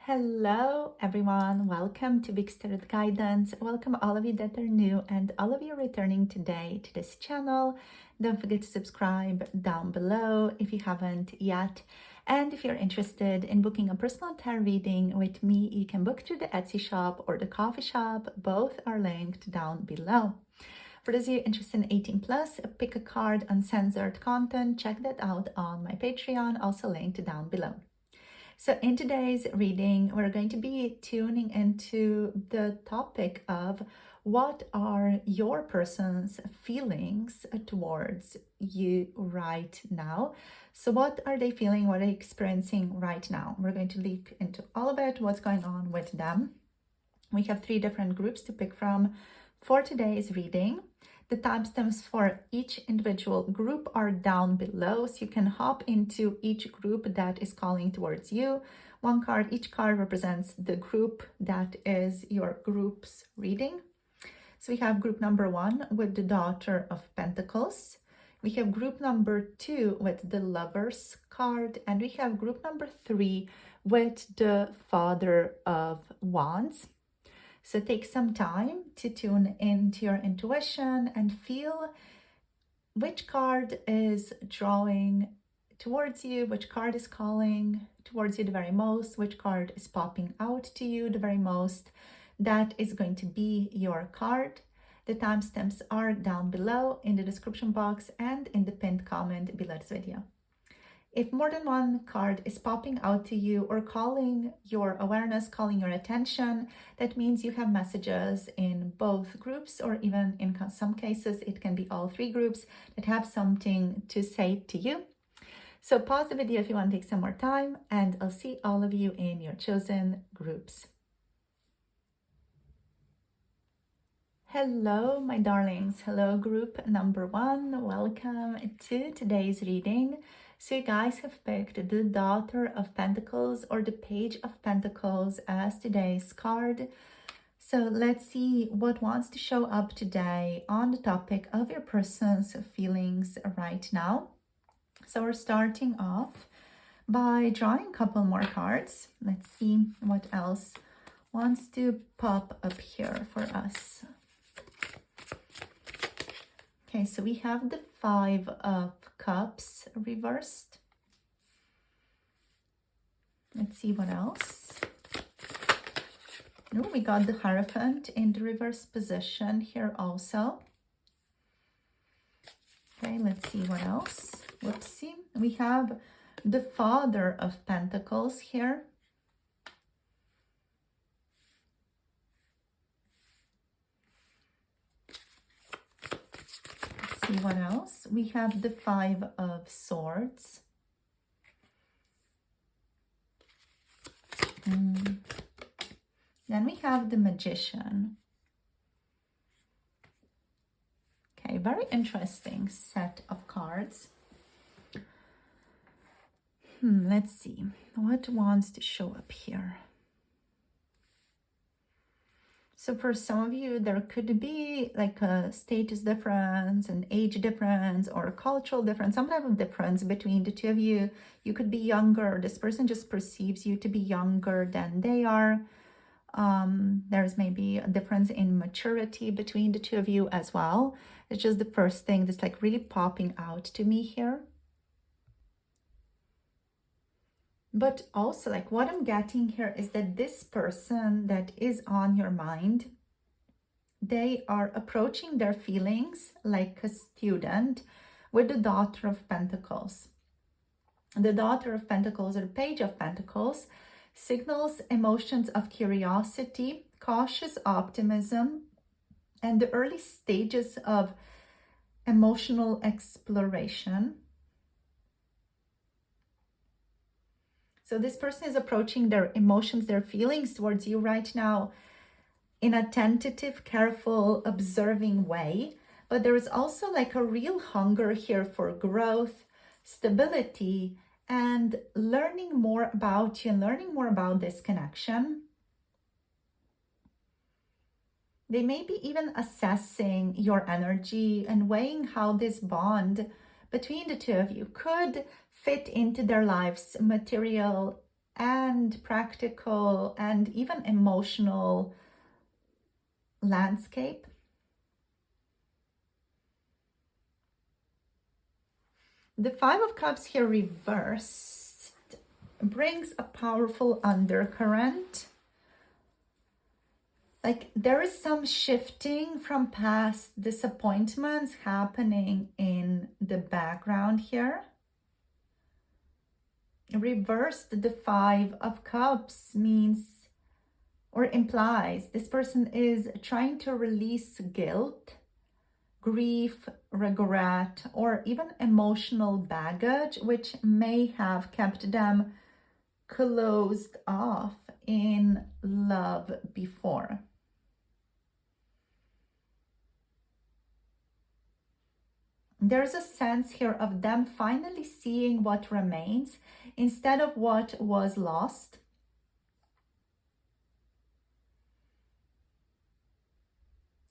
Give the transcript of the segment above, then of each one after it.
Hello everyone, welcome to Big Started Guidance. Welcome all of you that are new and all of you returning today to this channel. Don't forget to subscribe down below if you haven't yet. And if you're interested in booking a personal tarot reading with me, you can book through the Etsy shop or the coffee shop. Both are linked down below. For those of you interested in 18 plus, pick a card, uncensored content. Check that out on my Patreon, also linked down below. So in today's reading, we're going to be tuning into the topic of what are your person's feelings towards you right now. So what are they feeling? What are they experiencing right now? We're going to look into all of it, what's going on with them. We have 3 different groups to pick from for today's reading. The timestamps for each individual group are down below, so you can hop into each group that is calling towards you. One card, each card represents the group that is your group's reading. So we have group number 1 with the Daughter of Pentacles. We have group number 2 with the Lovers card, and we have group number 3 with the Father of Wands. So take some time to tune into your intuition and feel which card is drawing towards you, which card is calling towards you the very most, which card is popping out to you the very most. That is going to be your card. The timestamps are down below in the description box and in the pinned comment below this video. If more than one card is popping out to you or calling your awareness, calling your attention, that means you have messages in both groups, or even in some cases, it can be all 3 groups that have something to say to you. So pause the video if you want to take some more time, and I'll see all of you in your chosen groups. Hello, my darlings. Hello, group number 1. Welcome to today's reading. So you guys have picked the Daughter of Pentacles or the Page of Pentacles as today's card. So let's see what wants to show up today on the topic of your person's feelings right now. So we're starting off by drawing a couple more cards. Let's see what else wants to pop up here for us. Okay, so we have the 5 of Cups reversed. Let's see what else. Oh, we got the Hierophant in the reverse position here also. Okay, let's see what else. Whoopsie. We have the Father of Pentacles here. See what else. We have the 5 of Swords. Then we have the Magician. Okay, very interesting set of cards. Let's see what wants to show up here. So for some of you, there could be like a status difference, an age difference, or a cultural difference, some type of difference between the 2 of you. You could be younger. This person just perceives you to be younger than they are. There's maybe a difference in maturity between the 2 of you as well. It's just the first thing that's like really popping out to me here. But also, like, what I'm getting here is that this person that is on your mind, they are approaching their feelings like a student with the Daughter of Pentacles. The Daughter of Pentacles, or the Page of Pentacles, signals emotions of curiosity, cautious optimism, and the early stages of emotional exploration. So this person is approaching their emotions, their feelings towards you right now in a tentative, careful, observing way. But there is also like a real hunger here for growth, stability, and learning more about you and learning more about this connection. They may be even assessing your energy and weighing how this bond between the 2 of you could fit into their lives, material and practical and even emotional landscape. The Five of Cups here reversed brings a powerful undercurrent. Like there is some shifting from past disappointments happening in the background here. Reversed, the Five of Cups means or implies this person is trying to release guilt, grief, regret, or even emotional baggage, which may have kept them closed off in love before. There's a sense here of them finally seeing what remains instead of what was lost.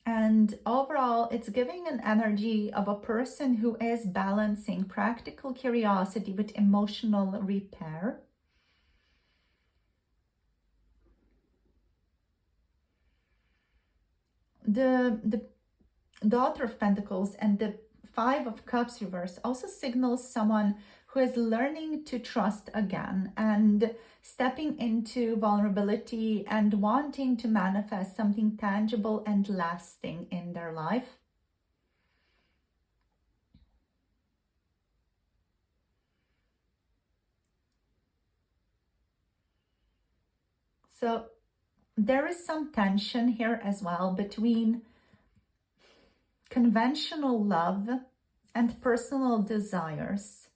And overall, it's giving an energy of a person who is balancing practical curiosity with emotional repair. The Daughter of Pentacles and the Five of Cups reverse also signals someone who is learning to trust again and stepping into vulnerability and wanting to manifest something tangible and lasting in their life. So there is some tension here as well between conventional love and personal desires.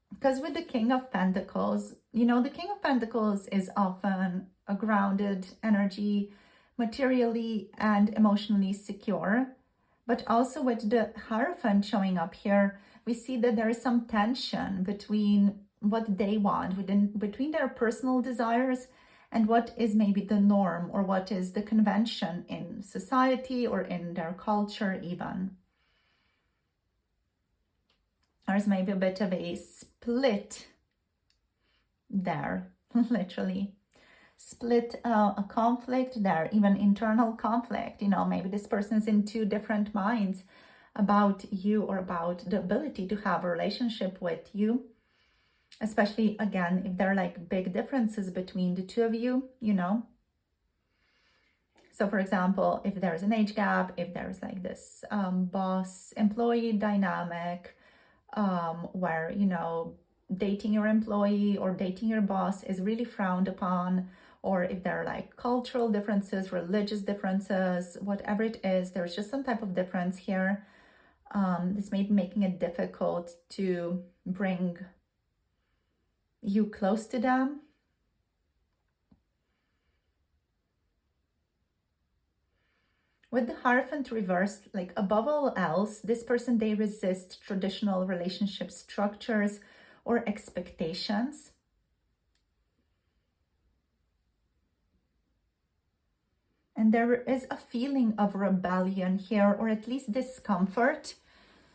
Because with the King of Pentacles, you know, the King of Pentacles is often a grounded energy, materially and emotionally secure. But also with the Hierophant showing up here, we see that there is some tension between what they want, between their personal desires and what is maybe the norm or what is the convention in society or in their culture even. There's maybe a bit of a split there, literally. Split, a conflict there, even internal conflict. You know, maybe this person is in two different minds about you or about the ability to have a relationship with you. Especially, again, if there are like big differences between the two of you, you know. So, for example, if there's an age gap, if there's like this boss-employee dynamic, where, you know, dating your employee or dating your boss is really frowned upon, or if there are like cultural differences, religious differences, whatever it is, there's just some type of difference here. This may be making it difficult to bring you close to them. With the Hierophant reversed, like above all else, this person, they resist traditional relationship structures or expectations. And there is a feeling of rebellion here, or at least discomfort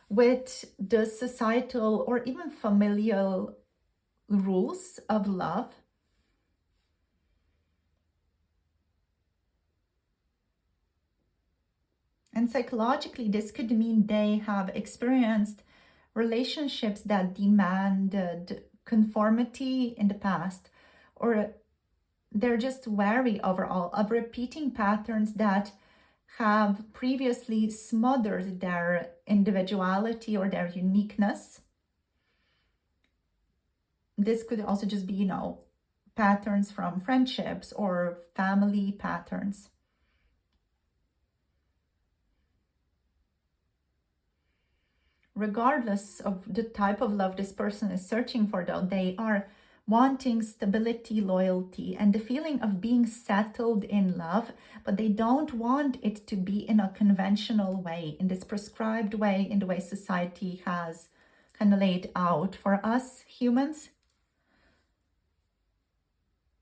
with the societal or even familial rules of love. And psychologically, this could mean they have experienced relationships that demanded conformity in the past, or they're just wary overall of repeating patterns that have previously smothered their individuality or their uniqueness. This could also just be, you know, patterns from friendships or family patterns. Regardless of the type of love this person is searching for, though, they are wanting stability, loyalty, and the feeling of being settled in love, but they don't want it to be in a conventional way, in this prescribed way, in the way society has kind of laid out for us humans,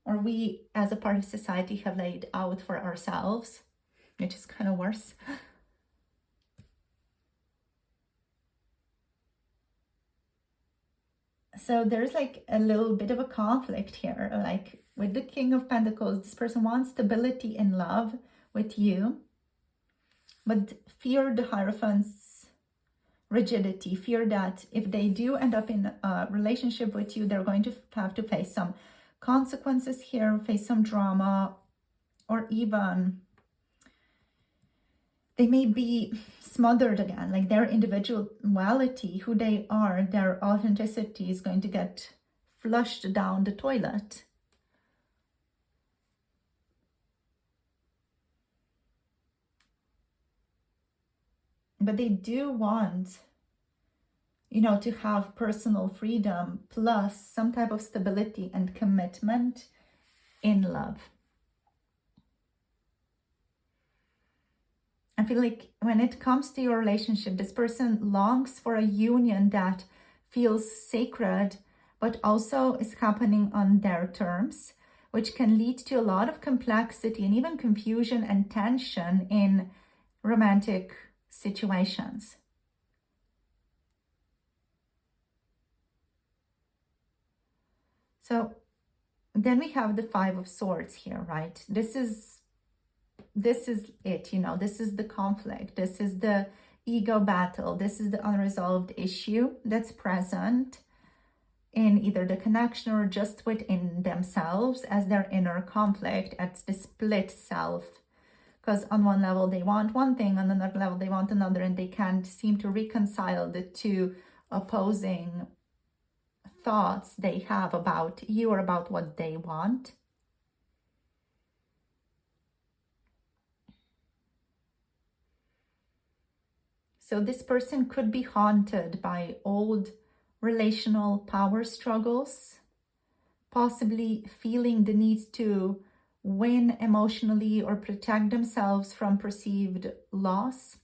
or we as a part of society have laid out for ourselves, which is kind of worse. So there's like a little bit of a conflict here. Like with the King of Pentacles, this person wants stability in love with you, but fear the Hierophant's rigidity, fear that if they do end up in a relationship with you, they're going to have to face some consequences here, face some drama, or even they may be smothered again, like their individuality, who they are, their authenticity is going to get flushed down the toilet. But they do want, you know, to have personal freedom plus some type of stability and commitment in love. I feel like when it comes to your relationship, this person longs for a union that feels sacred, but also is happening on their terms, which can lead to a lot of complexity and even confusion and tension in romantic situations. So then we have the Five of Swords here, right? This is it, you know, this is the conflict, this is the ego battle, this is the unresolved issue that's present in either the connection or just within themselves as their inner conflict, as the split self. Because on one level they want one thing, on another level they want another, and they can't seem to reconcile the two opposing thoughts they have about you or about what they want. So this person could be haunted by old relational power struggles, possibly feeling the need to win emotionally or protect themselves from perceived loss.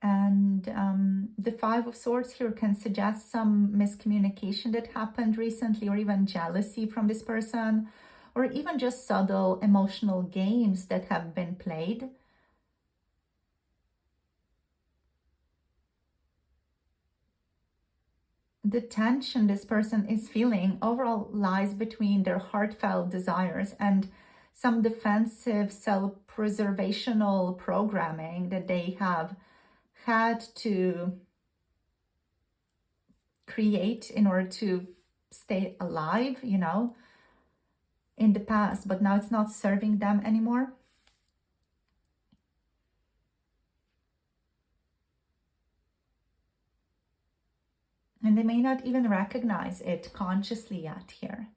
And the Five of Swords here can suggest some miscommunication that happened recently, or even jealousy from this person, or even just subtle emotional games that have been played. The tension this person is feeling overall lies between their heartfelt desires and some defensive self-preservational programming that they have had to create in order to stay alive, you know, in the past, but now it's not serving them anymore. And they may not even recognize it consciously yet here.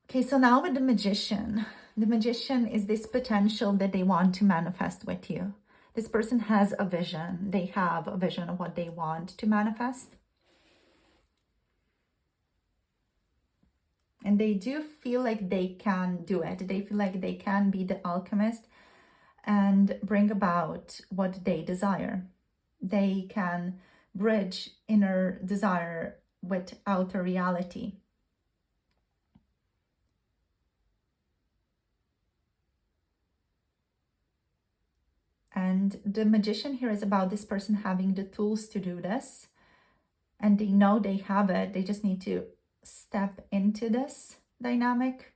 Okay, so now with the Magician. The Magician is this potential that they want to manifest with you. This person has a vision. They have a vision of what they want to manifest. And they do feel like they can do it. They feel like they can be the alchemist and bring about what they desire. They can bridge inner desire with outer reality. And the Magician here is about this person having the tools to do this. And they know they have it. They just need to step into this dynamic.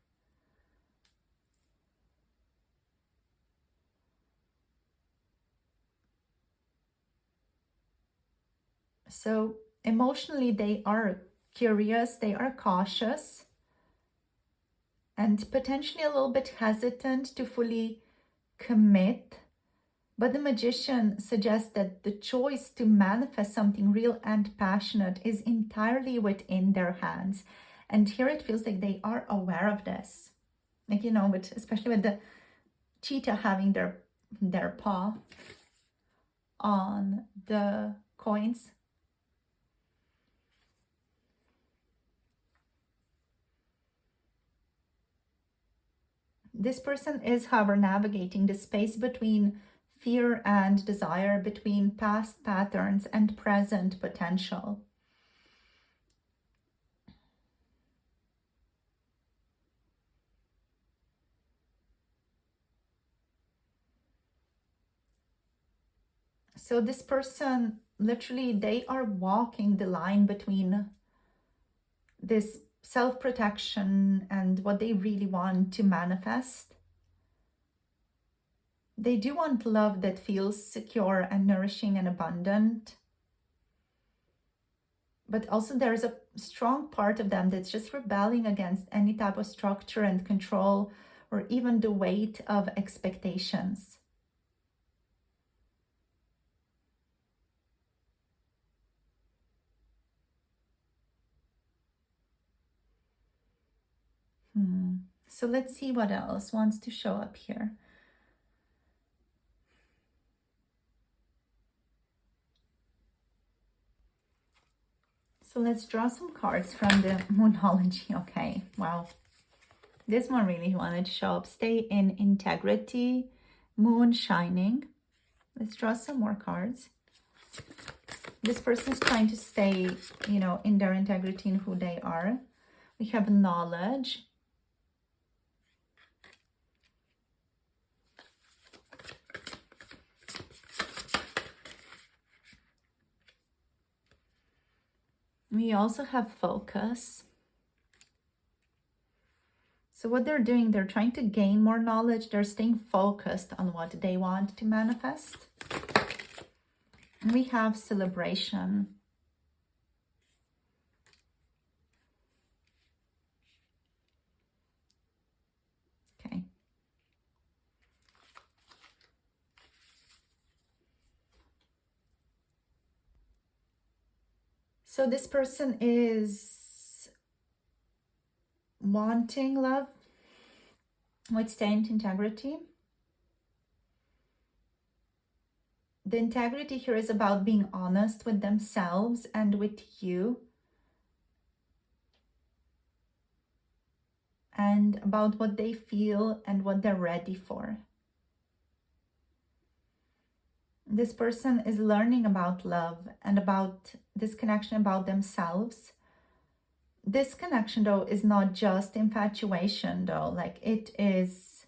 So emotionally, they are curious, they are cautious, and potentially a little bit hesitant to fully commit. But the Magician suggests that the choice to manifest something real and passionate is entirely within their hands. And here it feels like they are aware of this. Like, you know, especially with the cheetah having their paw on the coins. This person is, however, navigating the space between fear and desire, between past patterns and present potential. So this person, literally, they are walking the line between this self-protection and what they really want to manifest. They do want love that feels secure and nourishing and abundant. But also there's a strong part of them that's just rebelling against any type of structure and control, or even the weight of expectations. So let's see what else wants to show up here. So let's draw some cards from the Moonology. Okay, wow. This one really wanted to show up. Stay in integrity, moon shining. Let's draw some more cards. This person's trying to stay, in their integrity and who they are. We have knowledge. We also have focus. So what they're doing, they're trying to gain more knowledge. They're staying focused on what they want to manifest. And we have celebration. Okay. So this person is wanting love with staying integrity. The integrity here is about being honest with themselves and with you, and about what they feel and what they're ready for. This person is learning about love and about this connection about themselves. This connection, though, is not just infatuation, though. Like, it is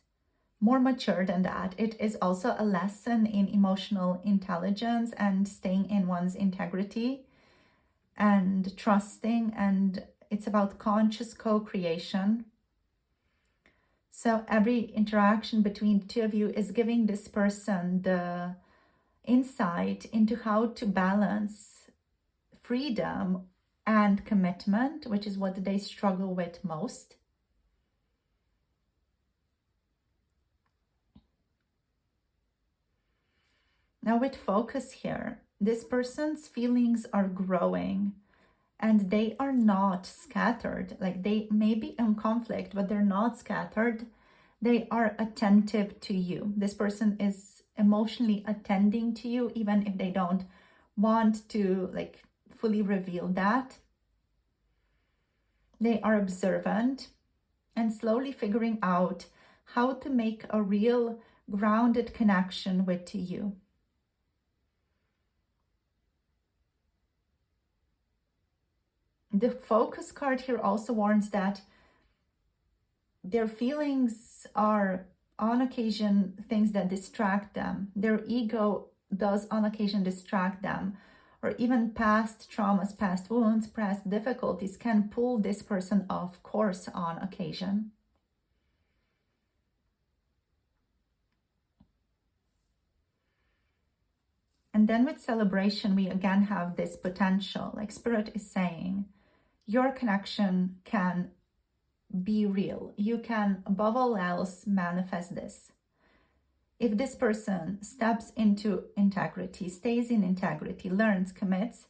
more mature than that. It is also a lesson in emotional intelligence and staying in one's integrity and trusting. And it's about conscious co-creation. So every interaction between the two of you is giving this person the insight into how to balance freedom and commitment, which is what they struggle with most. Now with focus here, this person's feelings are growing and they are not scattered. Like, they may be in conflict, but they're not scattered. They are attentive to you. This person is emotionally attending to you, even if they don't want to fully reveal that. They are observant and slowly figuring out how to make a real grounded connection with you. The focus card here also warns that their feelings are on occasion things that distract them. Their ego does on occasion distract them, or even past traumas, past wounds, past difficulties can pull this person off course on occasion. And then with celebration, we again have this potential, like Spirit is saying, your connection can be real. You can, above all else, manifest this. If this person steps into integrity, stays in integrity, learns, commits,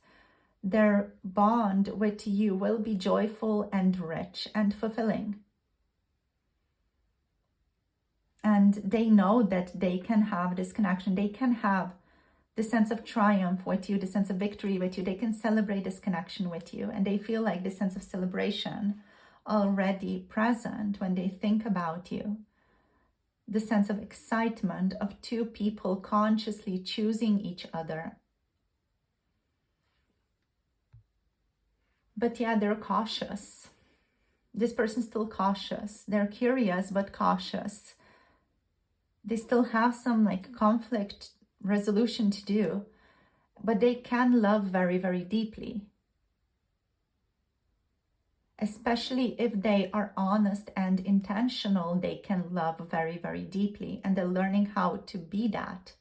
their bond with you will be joyful and rich and fulfilling. And they know that they can have this connection. They can have the sense of triumph with you, the sense of victory with you. They can celebrate this connection with you. And they feel like this sense of celebration already present when they think about you. The sense of excitement of two people consciously choosing each other. But yeah, they're cautious. This person's still cautious. They're curious, but cautious. They still have some conflict resolution to do. but they can love very, very deeply. Especially if they are honest and intentional, they can love very, very deeply, and they're learning how to be that.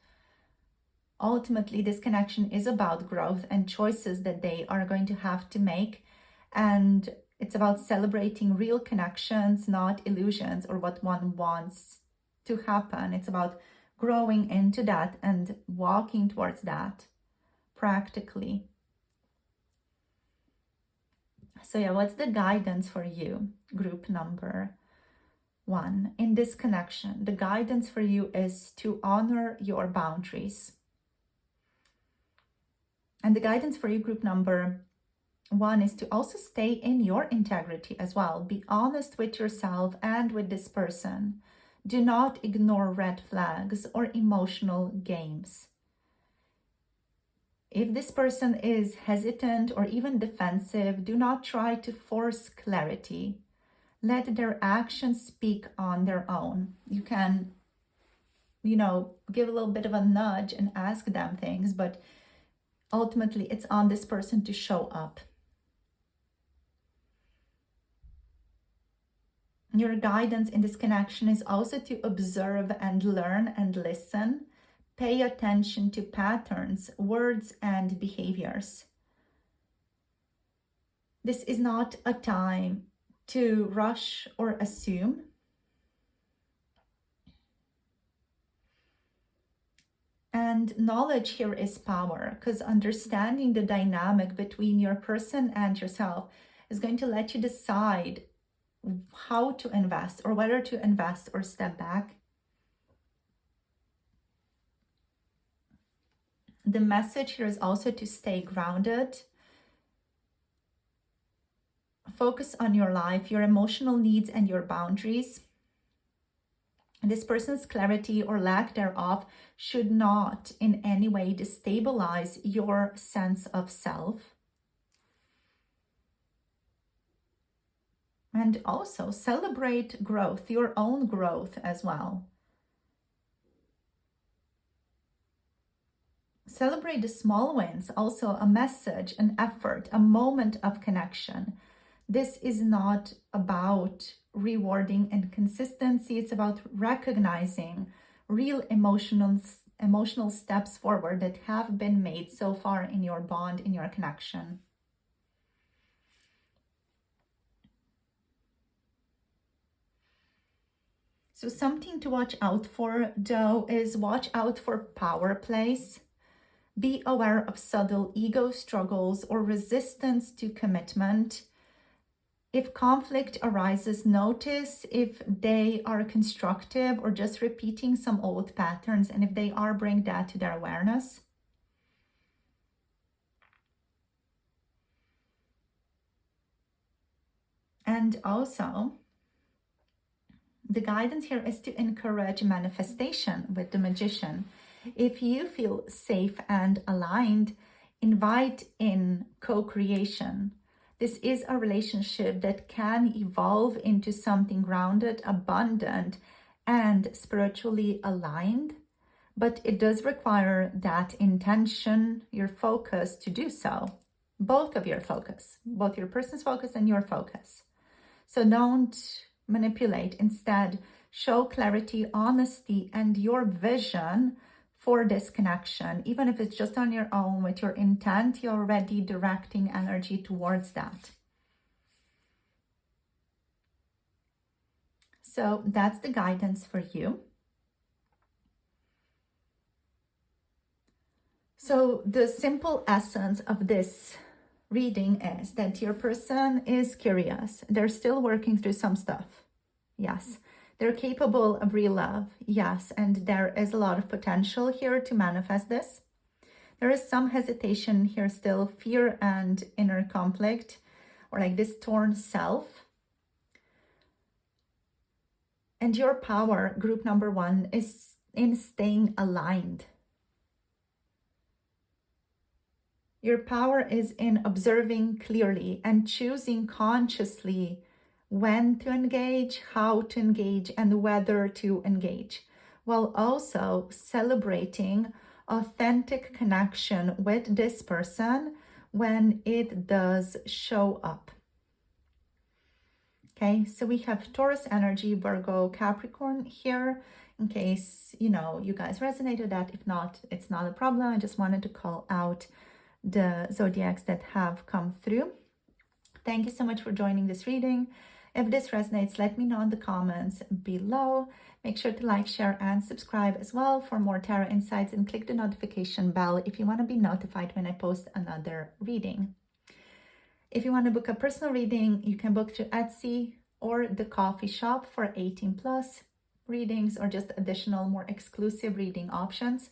Ultimately, this connection is about growth and choices that they are going to have to make. And it's about celebrating real connections, not illusions or what one wants to happen. It's about growing into that and walking towards that practically. So yeah, what's the guidance for you, group number 1? In this connection, the guidance for you is to honor your boundaries. And the guidance for you, group number 1, is to also stay in your integrity as well. Be honest with yourself and with this person. Do not ignore red flags or emotional games. If this person is hesitant or even defensive, do not try to force clarity. Let their actions speak on their own. You can, give a little bit of a nudge and ask them things, but ultimately it's on this person to show up. Your guidance in this connection is also to observe and learn and listen. Pay attention to patterns, words, and behaviors. This is not a time to rush or assume. And knowledge here is power, because understanding the dynamic between your person and yourself is going to let you decide how to invest or whether to invest or step back. The message here is also to stay grounded. Focus on your life, your emotional needs, and your boundaries. This person's clarity or lack thereof should not in any way destabilize your sense of self. And also celebrate growth, your own growth as well. Celebrate the small wins, also a message, an effort, a moment of connection. This is not about rewarding and consistency. It's about recognizing real emotional steps forward that have been made so far in your bond, in your connection. So something to watch out for, though, is watch out for power plays. Be aware of subtle ego struggles or resistance to commitment. If conflict arises, notice if they are constructive or just repeating some old patterns, and if they are, bring that to their awareness. And also, the guidance here is to encourage manifestation with the Magician. If you feel safe and aligned, invite in co-creation. This is a relationship that can evolve into something grounded, abundant, and spiritually aligned, but it does require that intention, your focus to do so. Both of your focus, both your person's focus and your focus. So don't manipulate. Instead, show clarity, honesty, and your vision for this connection. Even if it's just on your own with your intent, you're already directing energy towards that. So that's the guidance for you. So the simple essence of this reading is that your person is curious. They're still working through some stuff. Yes. They're capable of real love. Yes. And there is a lot of potential here to manifest this. There is some hesitation here still, fear and inner conflict, or like this torn self. And your power, group number 1, is in staying aligned. Your power is in observing clearly and choosing consciously when to engage, how to engage, and whether to engage, while also celebrating authentic connection with this person when it does show up. Okay, so we have Taurus energy, Virgo, Capricorn here, in case, you know, you guys resonate with that. If not, it's not a problem. I just wanted to call out the zodiacs that have come through. Thank you so much for joining this reading. If this resonates, let me know in the comments below. Make sure to like, share, and subscribe as well for more tarot insights, and click the notification bell if you want to be notified when I post another reading. If you want to book a personal reading, you can book through Etsy or the coffee shop for 18+ readings or just additional, more exclusive reading options.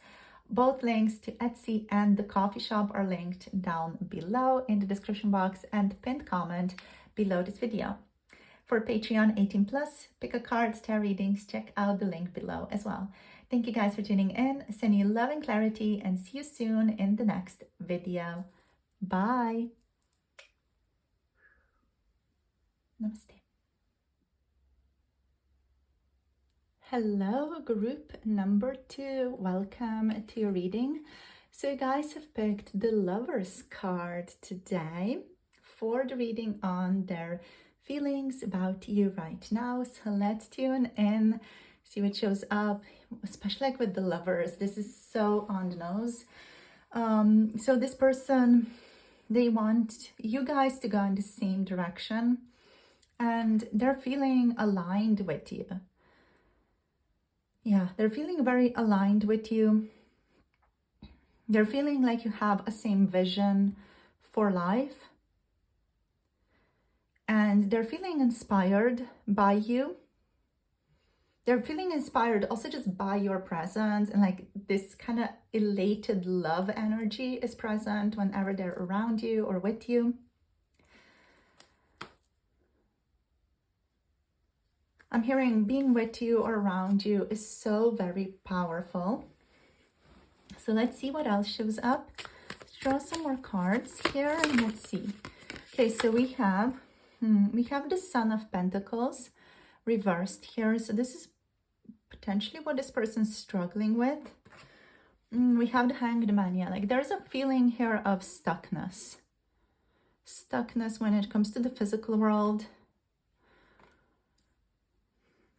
Both links to Etsy and the coffee shop are linked down below in the description box and pinned comment below this video. For Patreon 18+, pick a card, tarot readings, check out the link below as well. Thank you guys for tuning in. Send you love and clarity, and see you soon in the next video. Bye. Namaste. Hello, group number 2. Welcome to your reading. So you guys have picked the Lovers card today for the reading on their feelings about you right now. So let's tune in, see what shows up, especially like with the Lovers. This is so on the nose. So this person, they want you guys to go in the same direction, and they're feeling aligned with you. Yeah, they're feeling very aligned with you. They're feeling like you have a same vision for life. And they're feeling inspired by you. They're feeling inspired also just by your presence, and like this kind of elated love energy is present whenever they're around you or with you. I'm hearing being with you or around you is so very powerful. So let's see what else shows up. Let's draw some more cards here and let's see. Okay, so we have the Son of Pentacles reversed here. So this is potentially what this person's struggling with. We have the Hanged Man. Yeah, like there's a feeling here of stuckness. Stuckness when it comes to the physical world,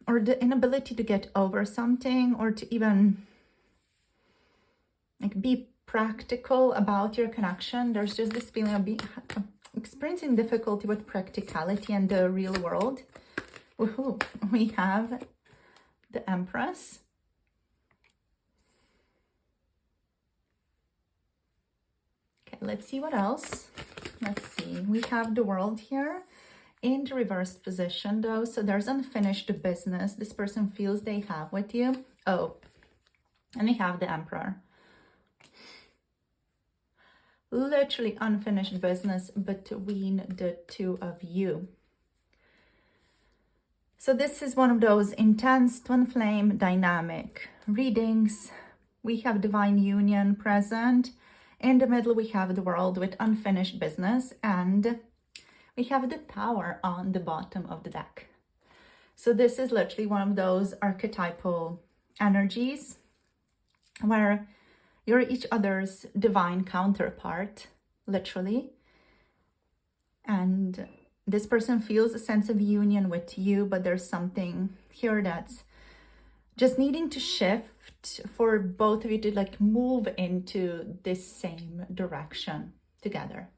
or the inability to get over something, or to even like be practical about your connection. There's just this feeling of experiencing difficulty with practicality and the real world. Woohoo. We have the Empress. Okay, let's see what else. Let's see. We have the World here in the reversed position though. So there's unfinished business this person feels they have with you. Oh, and we have the Emperor. Literally unfinished business between the two of you. So this is one of those intense twin flame dynamic readings. We have divine union present. In the middle, we have the World with unfinished business, and we have the Tower on the bottom of the deck. So this is literally one of those archetypal energies where you're each other's divine counterpart, literally. And this person feels a sense of union with you, but there's something here that's just needing to shift for both of you to like move into this same direction together.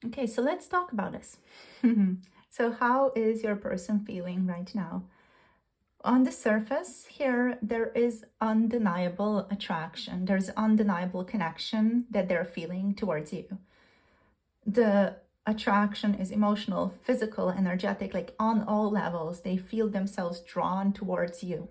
Okay, so let's talk about this. So how is your person feeling right now? On the surface here, there is undeniable attraction. There's undeniable connection that they're feeling towards you. The attraction is emotional, physical, energetic, like on all levels. They feel themselves drawn towards you.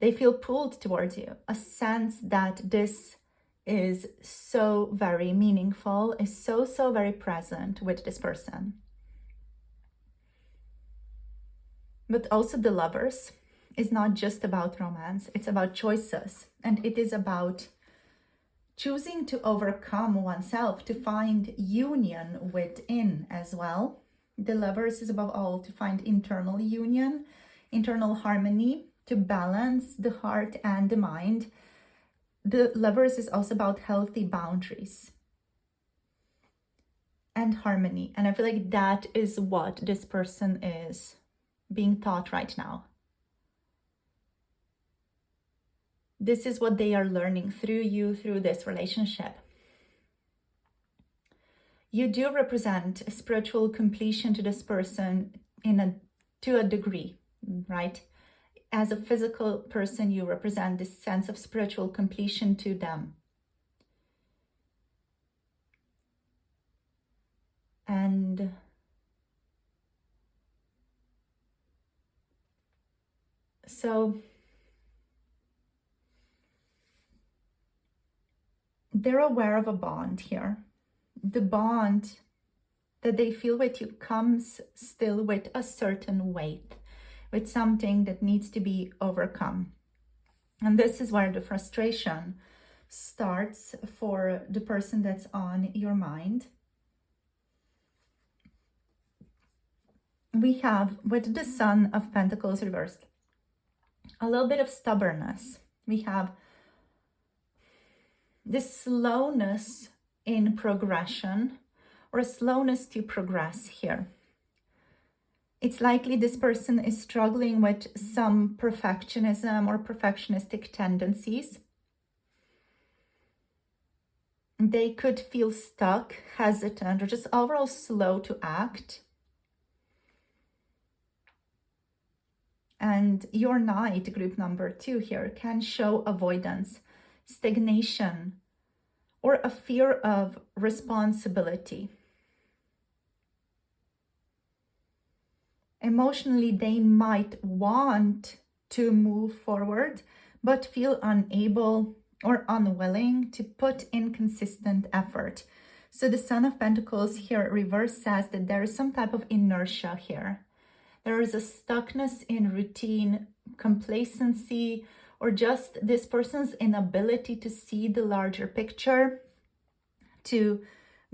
They feel pulled towards you. A sense that this is so very meaningful, is so very present with this person. But also the Lovers is not just about romance, it's about choices, and it is about choosing to overcome oneself, to find union within as well. The Lovers is above all to find internal union, internal harmony, to balance the heart and the mind. The Lovers is also about healthy boundaries and harmony. And I feel like that is what this person is being taught right now. This is what they are learning through you, through this relationship. You do represent spiritual completion to this person to a degree, right? As a physical person, you represent this sense of spiritual completion to them. And so they're aware of a bond here. The bond that they feel with you comes still with a certain weight, with something that needs to be overcome. And this is where the frustration starts for the person that's on your mind. We have, with the Sun of Pentacles reversed, a little bit of stubbornness. We have this slowness in progression, or a slowness to progress here. It's likely this person is struggling with some perfectionism or perfectionistic tendencies. They could feel stuck, hesitant, or just overall slow to act. And your Knight, group number 2 here, can show avoidance, stagnation, or a fear of responsibility. Emotionally, they might want to move forward, but feel unable or unwilling to put in consistent effort. So the Sun of Pentacles here reverse says that there is some type of inertia here. There is a stuckness in routine, complacency, or just this person's inability to see the larger picture, to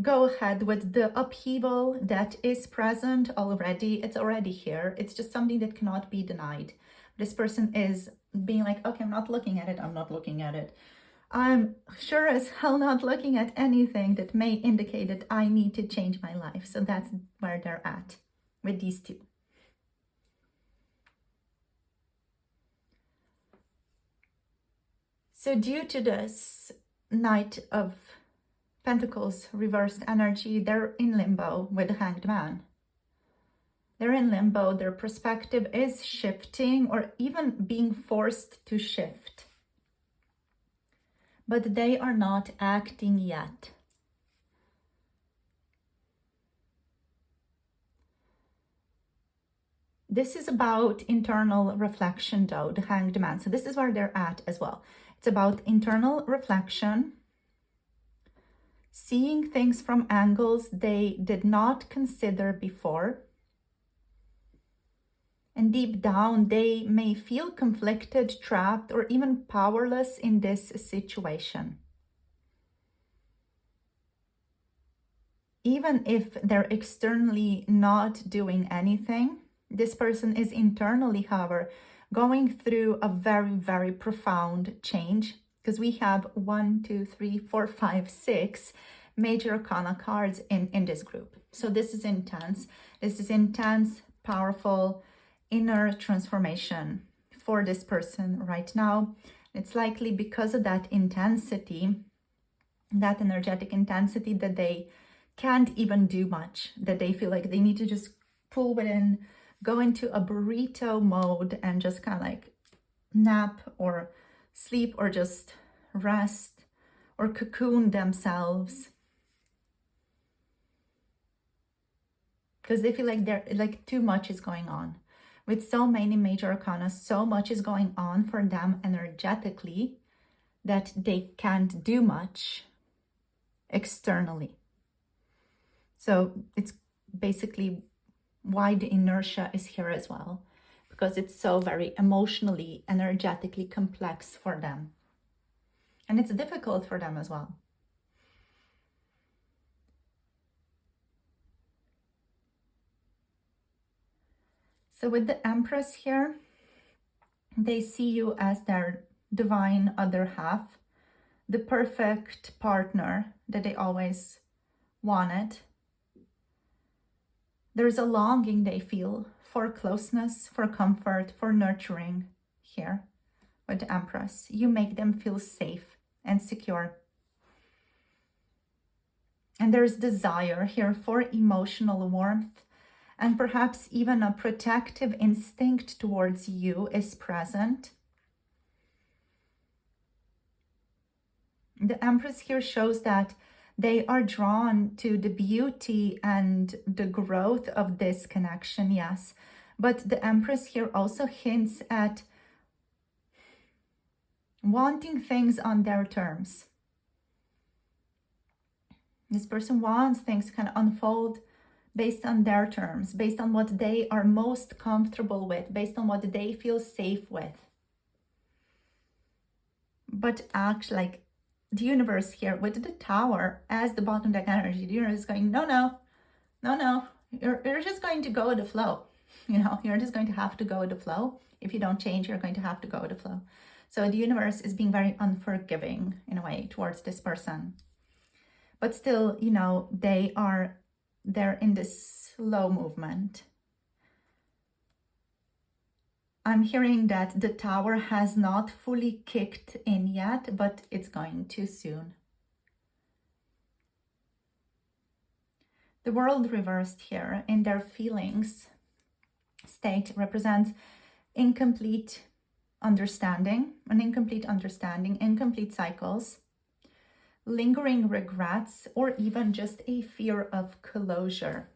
go ahead with the upheaval that is present already. It's already here. It's just something that cannot be denied. This person is being like, okay, I'm not looking at it. I'm not looking at it. I'm sure as hell not looking at anything that may indicate that I need to change my life. So that's where they're at with these two. So due to this Knight of Pentacles reversed energy, they're in limbo with the Hanged Man. They're in limbo. Their perspective is shifting or even being forced to shift. But they are not acting yet. This is about internal reflection though, the Hanged Man. So this is where they're at as well. It's about internal reflection, seeing things from angles they did not consider before. And deep down, they may feel conflicted, trapped, or even powerless in this situation. Even if they're externally not doing anything, this person is internally, however, going through a very, very profound change, because we have 1, 2, 3, 4, 5, 6 major arcana cards in this group. So this is intense. This is intense, powerful, inner transformation for this person right now. It's likely because of that intensity, that energetic intensity, that they can't even do much, that they feel like they need to just pull within, go into a burrito mode and just kind of like nap or sleep or just rest or cocoon themselves. Because they feel like they're like too much is going on. With so many major arcana, so much is going on for them energetically that they can't do much externally. So it's basically why the inertia is here as well, because it's so very emotionally, energetically complex for them. And it's difficult for them as well. So with the Empress here, they see you as their divine other half, the perfect partner that they always wanted. There's a longing they feel for closeness, for comfort, for nurturing here with the Empress. You make them feel safe and secure. And there's desire here for emotional warmth, and perhaps even a protective instinct towards you is present. The Empress here shows that they are drawn to the beauty and the growth of this connection, yes. But the Empress here also hints at wanting things on their terms. This person wants things to kind of unfold based on their terms, based on what they are most comfortable with, based on what they feel safe with. But actually, like the universe here with the Tower as the bottom deck energy, the universe is going, no, you're just going to go with the flow. You know, you're just going to have to go with the flow. If you don't change, you're going to have to go with the flow. So the universe is being very unforgiving in a way towards this person. But still, you know, they're in this slow movement. I'm hearing that the Tower has not fully kicked in yet, but it's going to soon. The World reversed here in their feelings state represents incomplete understanding, incomplete cycles, lingering regrets, or even just a fear of closure.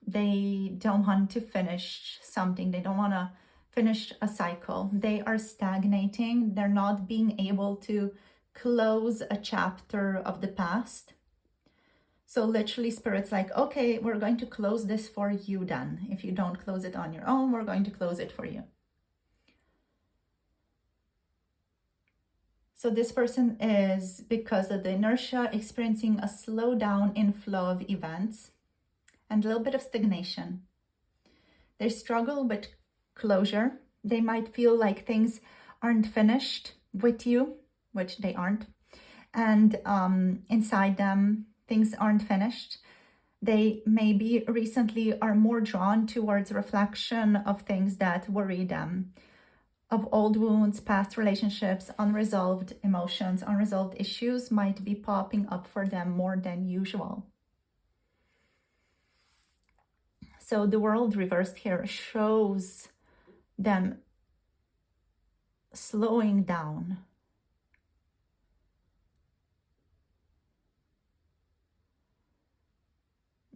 They don't want to finish something. They don't want to finish a cycle. They are stagnating. They're not being able to close a chapter of the past. So literally Spirit's like, okay, we're going to close this for you then. If you don't close it on your own, we're going to close it for you. So this person is, because of the inertia, experiencing a slowdown in flow of events and a little bit of stagnation. They struggle with closure. They might feel like things aren't finished with you, which they aren't. And inside them, things aren't finished. They maybe recently are more drawn towards reflection of things that worry them, of old wounds, past relationships, unresolved emotions, unresolved issues might be popping up for them more than usual. So the World reversed here shows them slowing down.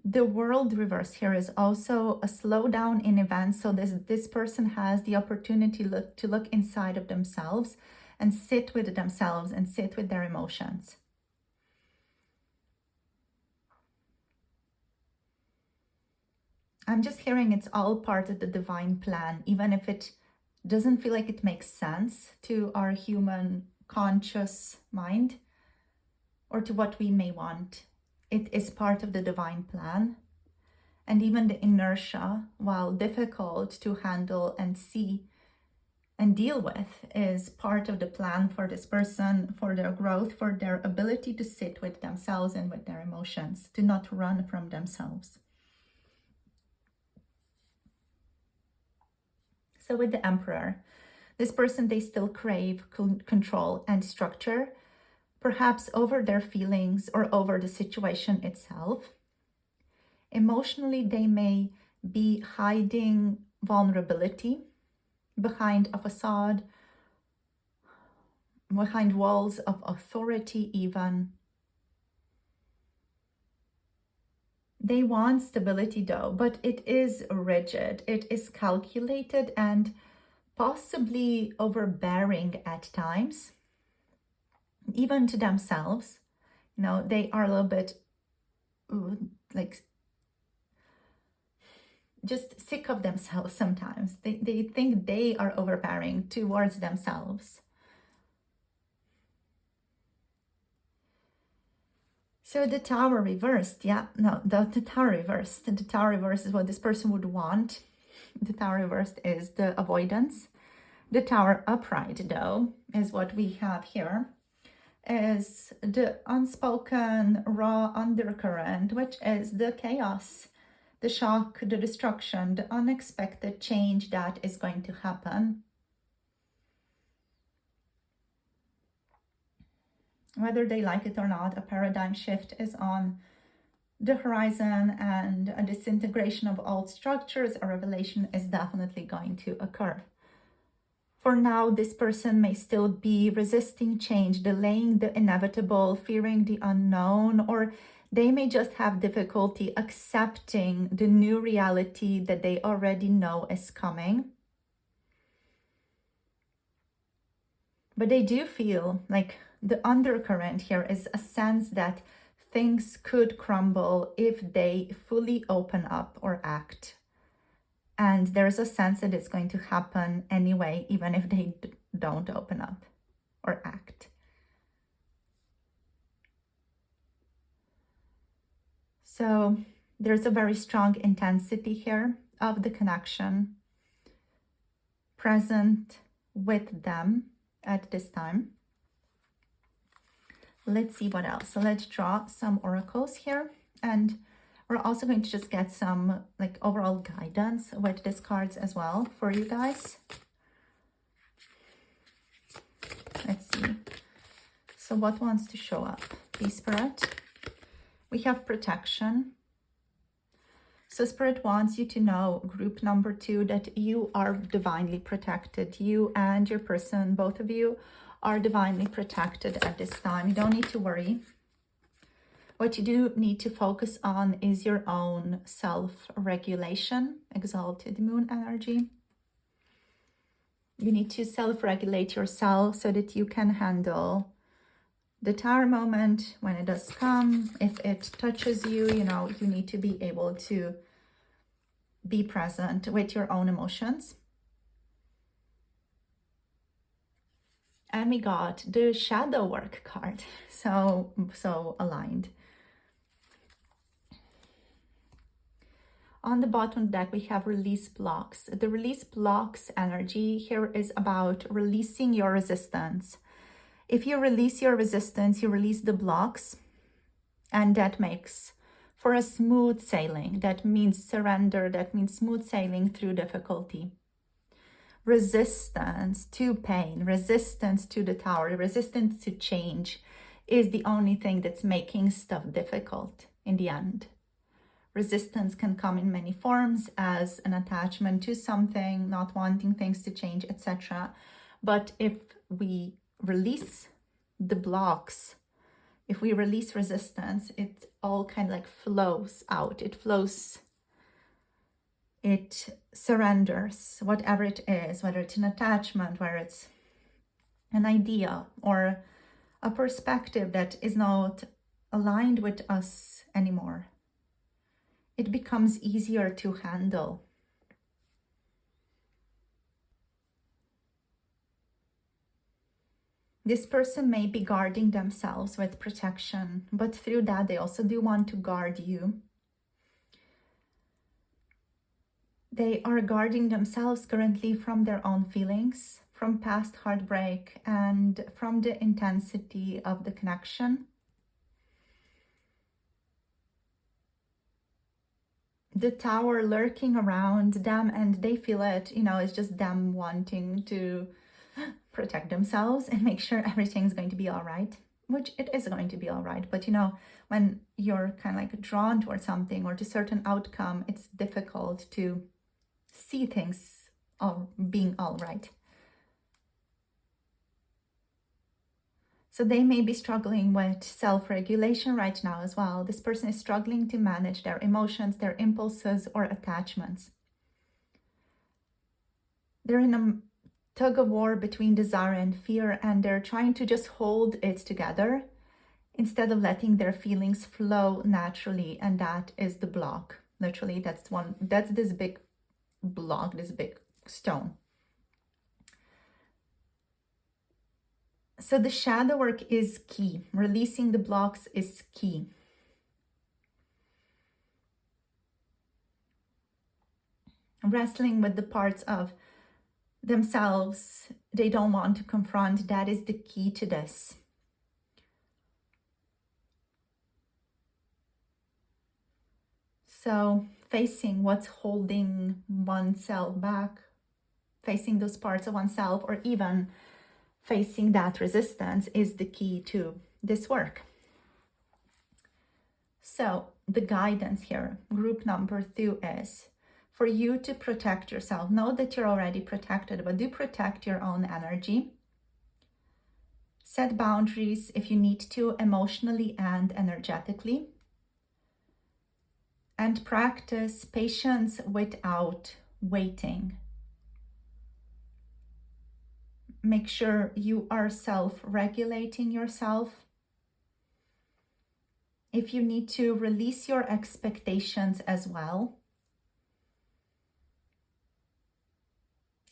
The World reverse here is also a slowdown in events. So this person has the opportunity to look inside of themselves and sit with themselves and sit with their emotions. I'm just hearing it's all part of the divine plan, even if it doesn't feel like it makes sense to our human conscious mind or to what we may want. It is part of the divine plan. And even the inertia, while difficult to handle and see and deal with, is part of the plan for this person, for their growth, for their ability to sit with themselves and with their emotions, to not run from themselves. So with the Emperor, this person, they still crave control and structure, perhaps over their feelings or over the situation itself. Emotionally, they may be hiding vulnerability behind a facade, behind walls of authority even. They want stability though, but it is rigid, it is calculated and possibly overbearing at times, even to themselves. You know, they are a little bit like just sick of themselves sometimes. They think they are overbearing towards themselves. So the Tower reversed, yeah, no, the Tower reversed. The Tower reversed is what this person would want. The Tower reversed is the avoidance. The Tower upright, though, is what we have here, is the unspoken raw undercurrent, which is the chaos, the shock, the destruction, the unexpected change that is going to happen. Whether they like it or not, a paradigm shift is on the horizon, and a disintegration of old structures, a revelation is definitely going to occur. For now, this person may still be resisting change, delaying the inevitable, fearing the unknown, or they may just have difficulty accepting the new reality that they already know is coming. But they do feel like the undercurrent here is a sense that things could crumble if they fully open up or act. And there's a sense that it's going to happen anyway, even if they don't open up or act. So there's a very strong intensity here of the connection present with them at this time. Let's see what else. So let's draw some oracles here, and we're also going to just get some like overall guidance with these cards as well for you guys. Let's see. So what wants to show up? Peace, Spirit. We have protection. So Spirit wants you to know, group number 2, that you are divinely protected. You and your person, both of you, are divinely protected at this time. You don't need to worry. What you do need to focus on is your own self-regulation, exalted moon energy. You need to self-regulate yourself so that you can handle the Tower moment when it does come. If it touches you, you know, you need to be able to be present with your own emotions. And we got the shadow work card. So aligned. On the bottom of the deck, we have release blocks. The release blocks energy here is about releasing your resistance. If you release your resistance, you release the blocks, and that makes for a smooth sailing. That means surrender. That means smooth sailing through difficulty. Resistance to pain, resistance to the Tower, resistance to change is the only thing that's making stuff difficult in the end. Resistance can come in many forms, as an attachment to something, not wanting things to change, etc. But if we release the blocks, if we release resistance, it all kind of like flows out. It flows, it surrenders, whatever it is, whether it's an attachment, whether it's an idea or a perspective that is not aligned with us anymore. It becomes easier to handle. This person may be guarding themselves with protection, but through that they also do want to guard you. They are guarding themselves currently from their own feelings, from past heartbreak, and from the intensity of the connection. The Tower lurking around them, and they feel it, you know, it's just them wanting to protect themselves and make sure everything's going to be all right, which it is going to be all right. But, you know, when you're kind of like drawn towards something or to a certain outcome, it's difficult to see things all being all right. So they may be struggling with self-regulation right now as well. This person is struggling to manage their emotions, their impulses, or attachments. They're in a tug of war between desire and fear, and they're trying to just hold it together instead of letting their feelings flow naturally. And that is the block. Literally, that's this big block, this big stone. So the shadow work is key. Releasing the blocks is key. wrestling with the parts of themselves they don't want to confront. That is the key to this. So facing what's holding oneself back, facing those parts of oneself, or even facing that resistance is the key to this work. So the guidance here, group number 2, is for you to protect yourself. Know that you're already protected, but do protect your own energy. Set boundaries if you need to, emotionally and energetically. And practice patience without waiting. Make sure you are self-regulating yourself. If you need to, release your expectations as well.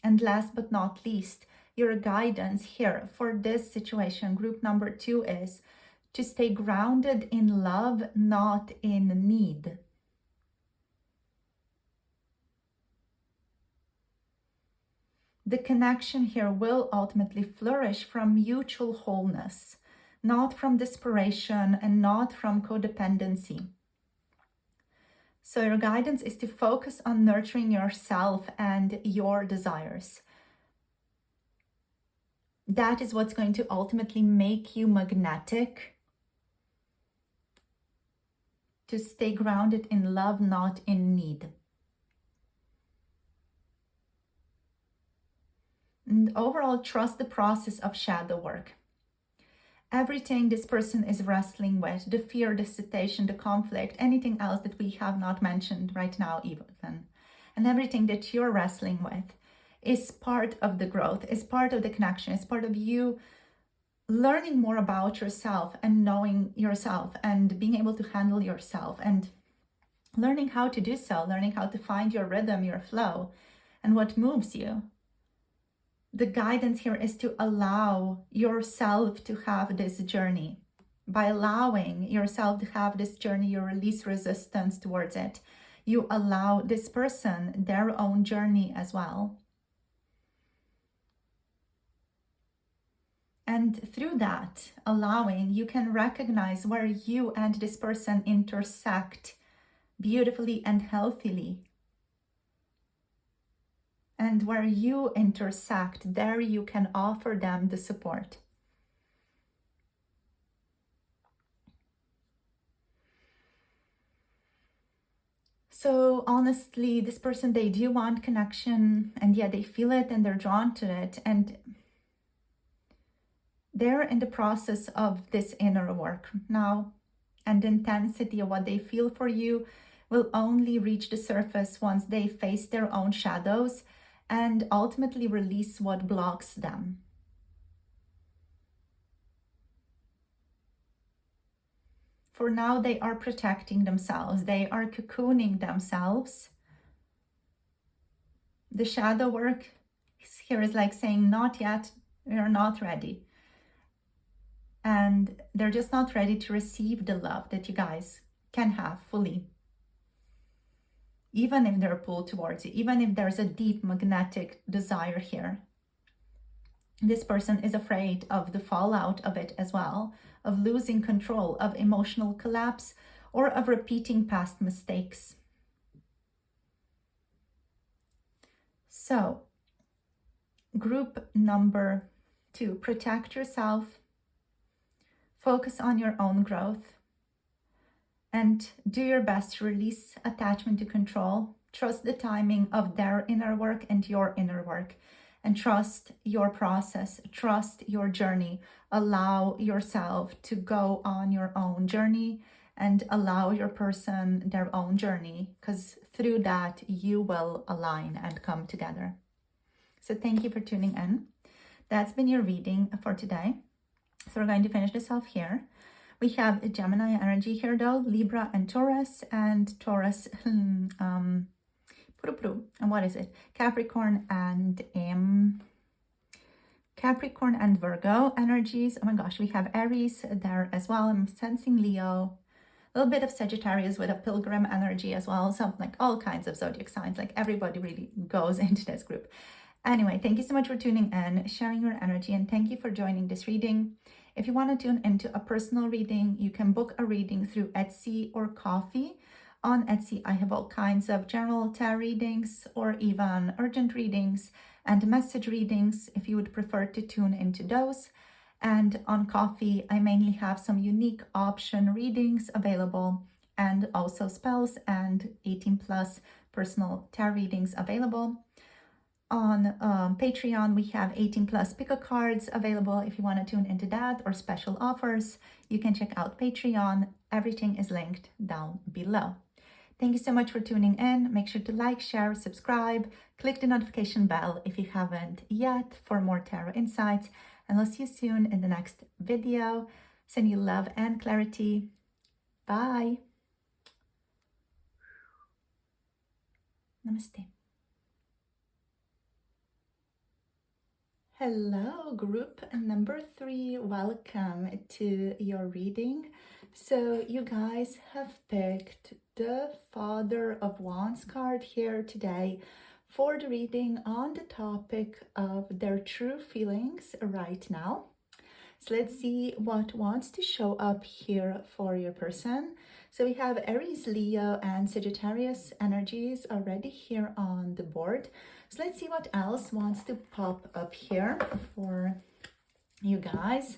And last but not least, your guidance here for this situation, group number 2, is to stay grounded in love, not in need. The connection here will ultimately flourish from mutual wholeness, not from desperation and not from codependency. So your guidance is to focus on nurturing yourself and your desires. That is what's going to ultimately make you magnetic. To stay grounded in love, not in need. And overall, trust the process of shadow work. Everything this person is wrestling with, the fear, the hesitation, the conflict, anything else that we have not mentioned right now even, and everything that you're wrestling with is part of the growth, is part of the connection, is part of you learning more about yourself and knowing yourself and being able to handle yourself and learning how to do so, learning how to find your rhythm, your flow, and what moves you. The guidance here is to allow yourself to have this journey. By allowing yourself to have this journey, you release resistance towards it. You allow this person their own journey as well. And through that allowing, you can recognize where you and this person intersect beautifully and healthily. And where you intersect, there you can offer them the support. So honestly, this person, they do want connection, and yeah, they feel it and they're drawn to it. And they're in the process of this inner work now. And the intensity of what they feel for you will only reach the surface once they face their own shadows and ultimately release what blocks them. For now, they are protecting themselves. They are cocooning themselves. The shadow work here is like saying, not yet, you're not ready. And they're just not ready to receive the love that you guys can have fully. Even if they're pulled towards you, even if there's a deep magnetic desire here. This person is afraid of the fallout of it as well, of losing control, of emotional collapse, or of repeating past mistakes. So, group number 2, protect yourself, focus on your own growth, and do your best to release attachment to control. Trust the timing of their inner work and your inner work. And trust your process. Trust your journey. Allow yourself to go on your own journey and allow your person their own journey. Because through that, you will align and come together. So thank you for tuning in. That's been your reading for today. So we're going to finish this off here. We have a Gemini energy here though, Libra and Taurus, and Taurus, and what is it? Capricorn and Virgo energies. Oh my gosh, we have Aries there as well. I'm sensing Leo, a little bit of Sagittarius with a pilgrim energy as well. So like all kinds of zodiac signs, like everybody really goes into this group. Anyway, thank you so much for tuning in, sharing your energy, and thank you for joining this reading. If you want to tune into a personal reading, you can book a reading through Etsy or Ko-fi. On Etsy, I have all kinds of general tarot readings or even urgent readings and message readings if you would prefer to tune into those. And on Ko-fi, I mainly have some unique option readings available and also spells and 18 plus personal tarot readings available. On Patreon, we have 18 plus pick-a cards available if you want to tune into that, or special offers. You can check out Patreon. Everything is linked down below. Thank you so much for tuning in. Make sure to like, share, subscribe, click the notification bell if you haven't yet for more tarot insights. And I'll see you soon in the next video. Send you love and clarity. Bye. Namaste. Hello, group number 3. Welcome to your reading. So you guys have picked the Father of Wands card here today for the reading on the topic of their true feelings right now. So let's see what wants to show up here for your person. So we have Aries, Leo, and Sagittarius energies already here on the board. So let's see what else wants to pop up here for you guys.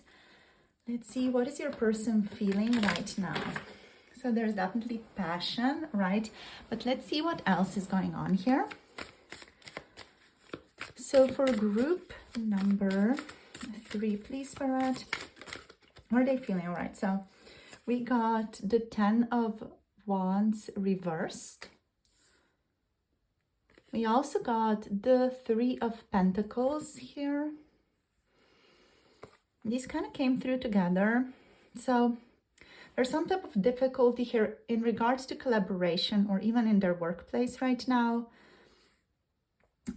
Let's see, what is your person feeling right now? So there's definitely passion, right? But let's see what else is going on here. So for group number 3, please, Spirit, what are they feeling? All right, so we got the 10 of Wands reversed. We also got the 3 of Pentacles here. These kind of came through together. So there's some type of difficulty here in regards to collaboration, or even in their workplace right now,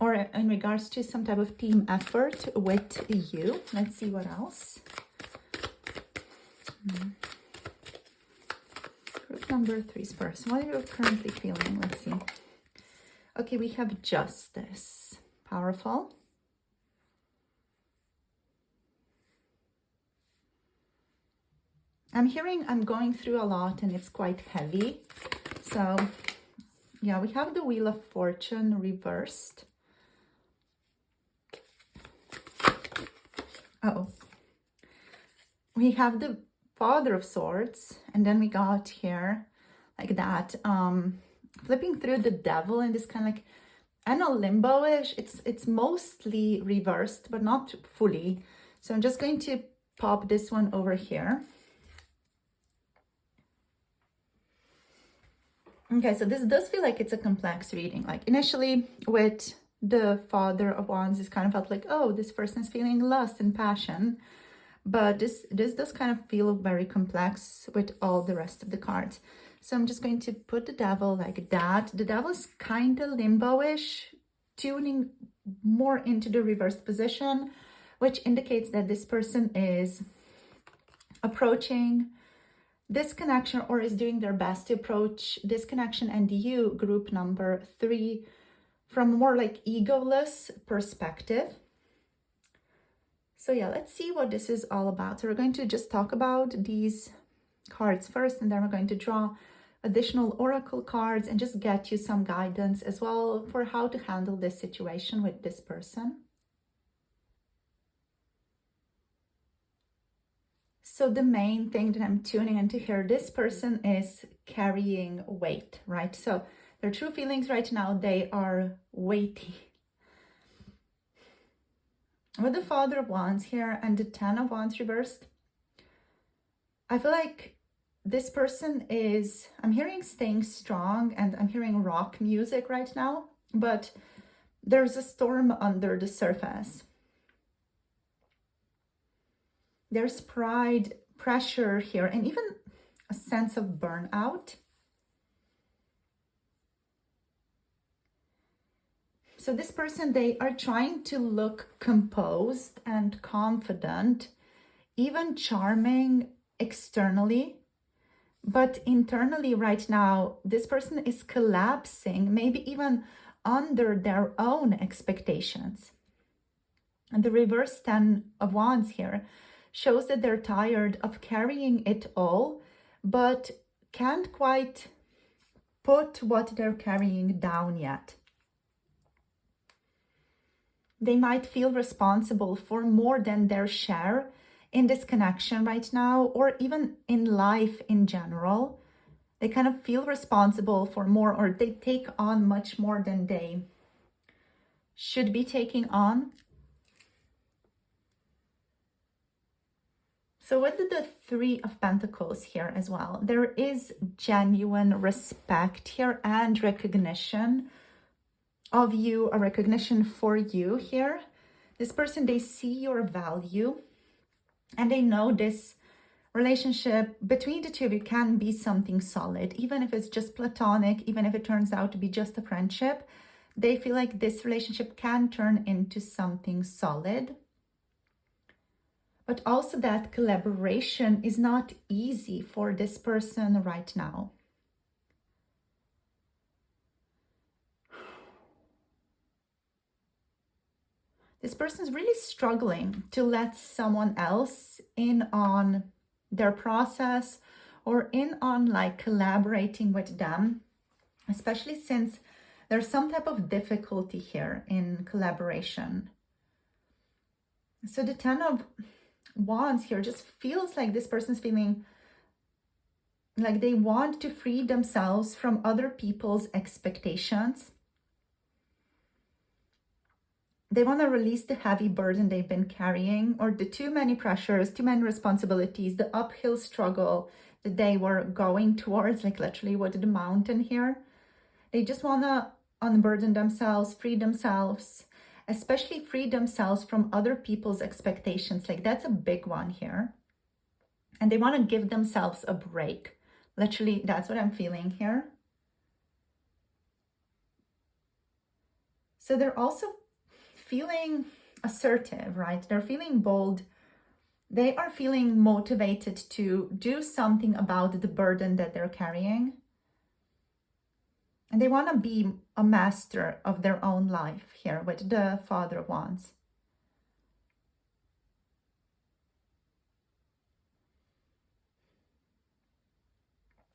or in regards to some type of team effort with you. Let's see what else. Group number 3's person. What are you currently feeling? Let's see. Okay, we have Justice. Powerful. I'm hearing I'm going through a lot and it's quite heavy. So yeah, we have the Wheel of Fortune reversed. Uh-oh. We have the Father of Swords, and then we got here like that, flipping through the Devil in this kind of like, I know, limbo-ish. It's mostly reversed, but not fully. So I'm just going to pop this one over here. Okay, so this does feel like it's a complex reading. Like initially with the Father of Wands, it kind of felt like, oh, this person's feeling lust and passion. But this does kind of feel very complex with all the rest of the cards. So I'm just going to put the Devil like that. The Devil is kind of limbo-ish, tuning more into the reversed position, which indicates that this person is approaching this connection, or is doing their best to approach this connection and you, group number 3, from a more like egoless perspective. So yeah, let's see what this is all about. So we're going to just talk about these cards first, and then we're going to draw additional oracle cards and just get you some guidance as well for how to handle this situation with this person. So the main thing that I'm tuning into here, this person is carrying weight, right? So their true feelings right now, they are weighty. With the Father of Wands here and the 10 of Wands reversed, I feel like this person is, I'm hearing staying strong, and I'm hearing rock music right now, but there's a storm under the surface. There's pride, pressure here, and even a sense of burnout. So this person, they are trying to look composed and confident, even charming externally, But internally right now, this person is collapsing, maybe even under their own expectations. And the reverse 10 of Wands here shows that they're tired of carrying it all, but can't quite put what they're carrying down yet. They might feel responsible for more than their share in this connection right now, or even in life in general. They kind of feel responsible for more, or they take on much more than they should be taking on. So with the Three of Pentacles here as well, there is genuine respect here and recognition of you, a recognition for you here. This person, they see your value and they know this relationship between the two of you can be something solid, even if it's just platonic, even if it turns out to be just a friendship. They feel like this relationship can turn into something solid. But also that collaboration is not easy for this person right now. This person is really struggling to let someone else in on their process or in on like collaborating with them, especially since there's some type of difficulty here in collaboration. So the 10 of Wands here just feels like this person's feeling like they want to free themselves from other people's expectations. They want to release the heavy burden they've been carrying, or the too many pressures, too many responsibilities, the uphill struggle that they were going towards, like literally with the mountain here. They just want to unburden themselves, free themselves, especially free themselves from other people's expectations. Like that's a big one here. And they want to give themselves a break. Literally, that's what I'm feeling here. So they're also feeling assertive, right? They're feeling bold. They are feeling motivated to do something about the burden that they're carrying. And they want to be a master of their own life here with the Father of Wands.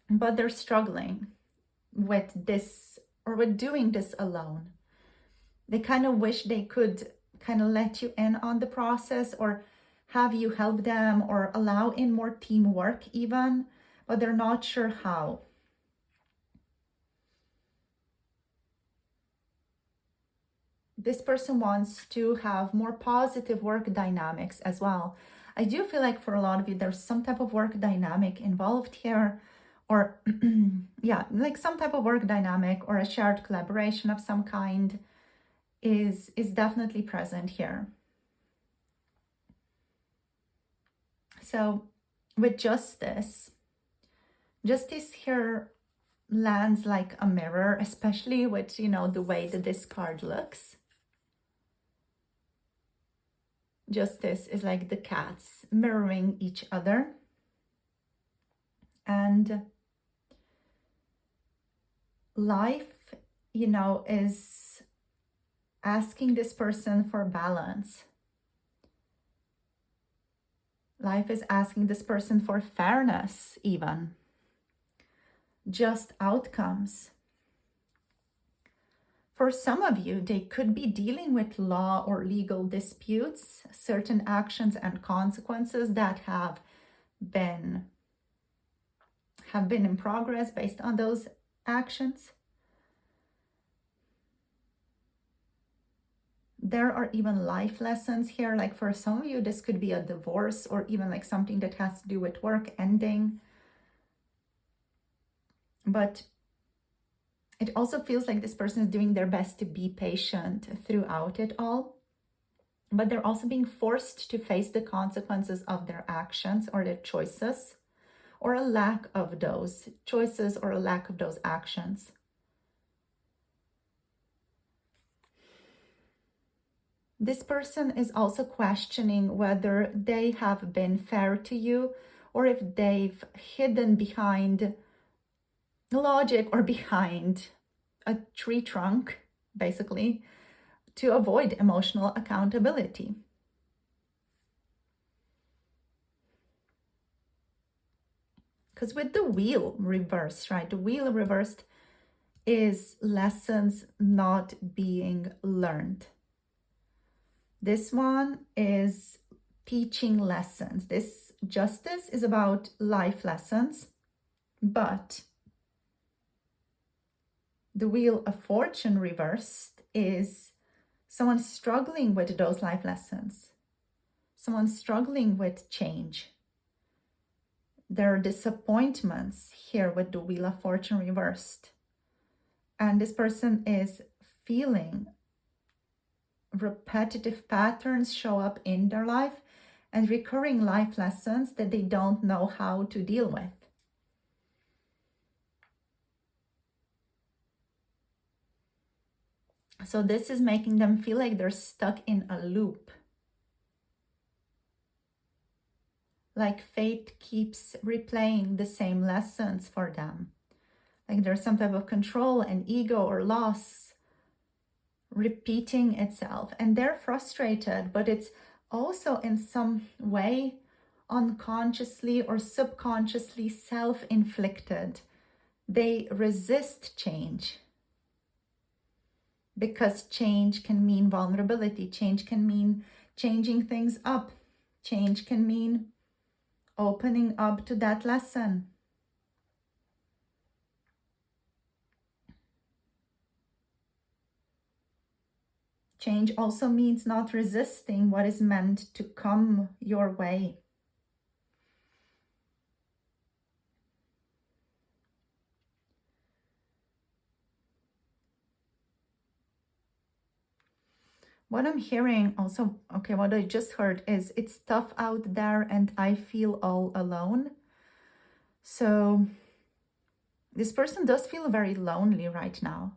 But they're struggling with this, or with doing this alone. They kind of wish they could kind of let you in on the process, or have you help them, or allow in more teamwork even, but they're not sure how. This person wants to have more positive work dynamics as well. I do feel like for a lot of you, there's some type of work dynamic involved here, or yeah, like some type of work dynamic or a shared collaboration of some kind is definitely present here. So with justice here lands like a mirror, especially with, you know, the way that this card looks. Justice is like the cats mirroring each other. And life, you know, is asking this person for balance. Life is asking this person for fairness even. Just outcomes. For some of you, they could be dealing with law or legal disputes, certain actions and consequences that have been in progress based on those actions. There are even life lessons here. Like for some of you, this could be a divorce, or even like something that has to do with work ending. But it also feels like this person is doing their best to be patient throughout it all. But they're also being forced to face the consequences of their actions or their choices, or a lack of those choices or a lack of those actions. This person is also questioning whether they have been fair to you, or if they've hidden behind logic or behind a tree trunk, basically, to avoid emotional accountability. Because with the wheel reversed, right? The wheel reversed is lessons not being learned. This one is teaching lessons. This justice is about life lessons, but the wheel of fortune reversed is someone struggling with those life lessons, someone struggling with change. There are disappointments here with the wheel of fortune reversed. And this person is feeling repetitive patterns show up in their life and recurring life lessons that they don't know how to deal with. So this is making them feel like they're stuck in a loop. Like fate keeps replaying the same lessons for them. Like there's some type of control and ego or loss repeating itself. And they're frustrated, but it's also in some way unconsciously or subconsciously self-inflicted. They resist change. Because change can mean vulnerability. Change can mean changing things up. Change can mean opening up to that lesson. Change also means not resisting what is meant to come your way. What I'm hearing also, okay, what I just heard is it's tough out there and I feel all alone. So this person does feel very lonely right now.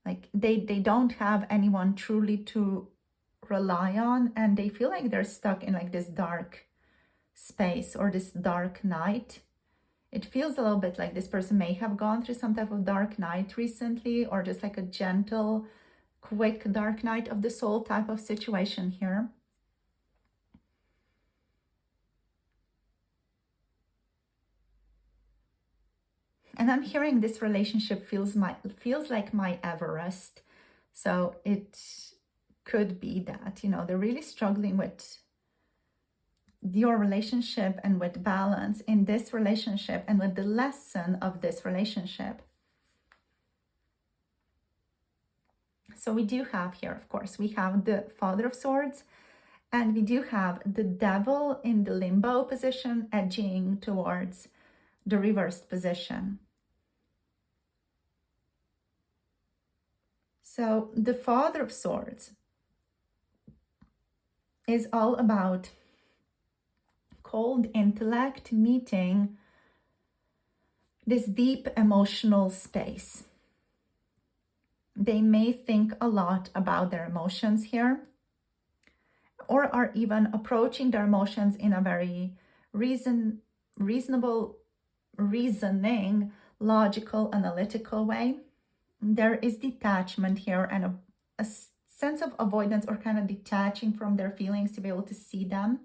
Like they don't have anyone truly to rely on, and they feel like they're stuck in like this dark space or this dark night. It feels a little bit like this person may have gone through some type of dark night recently, or just like a gentle, quick dark night of the soul type of situation here. And I'm hearing this relationship feels like my Everest. So it could be that, you know, they're really struggling with your relationship and with balance in this relationship and with the lesson of this relationship. So we do have here, of course, we have the Father of Swords, and we do have the Devil in the limbo position edging towards the reversed position. So the Father of Swords is all about cold intellect meeting this deep emotional space. They may think a lot about their emotions here, or are even approaching their emotions in a very reasonable, reasoning, logical, analytical way. There is detachment here and a sense of avoidance, or kind of detaching from their feelings to be able to see them.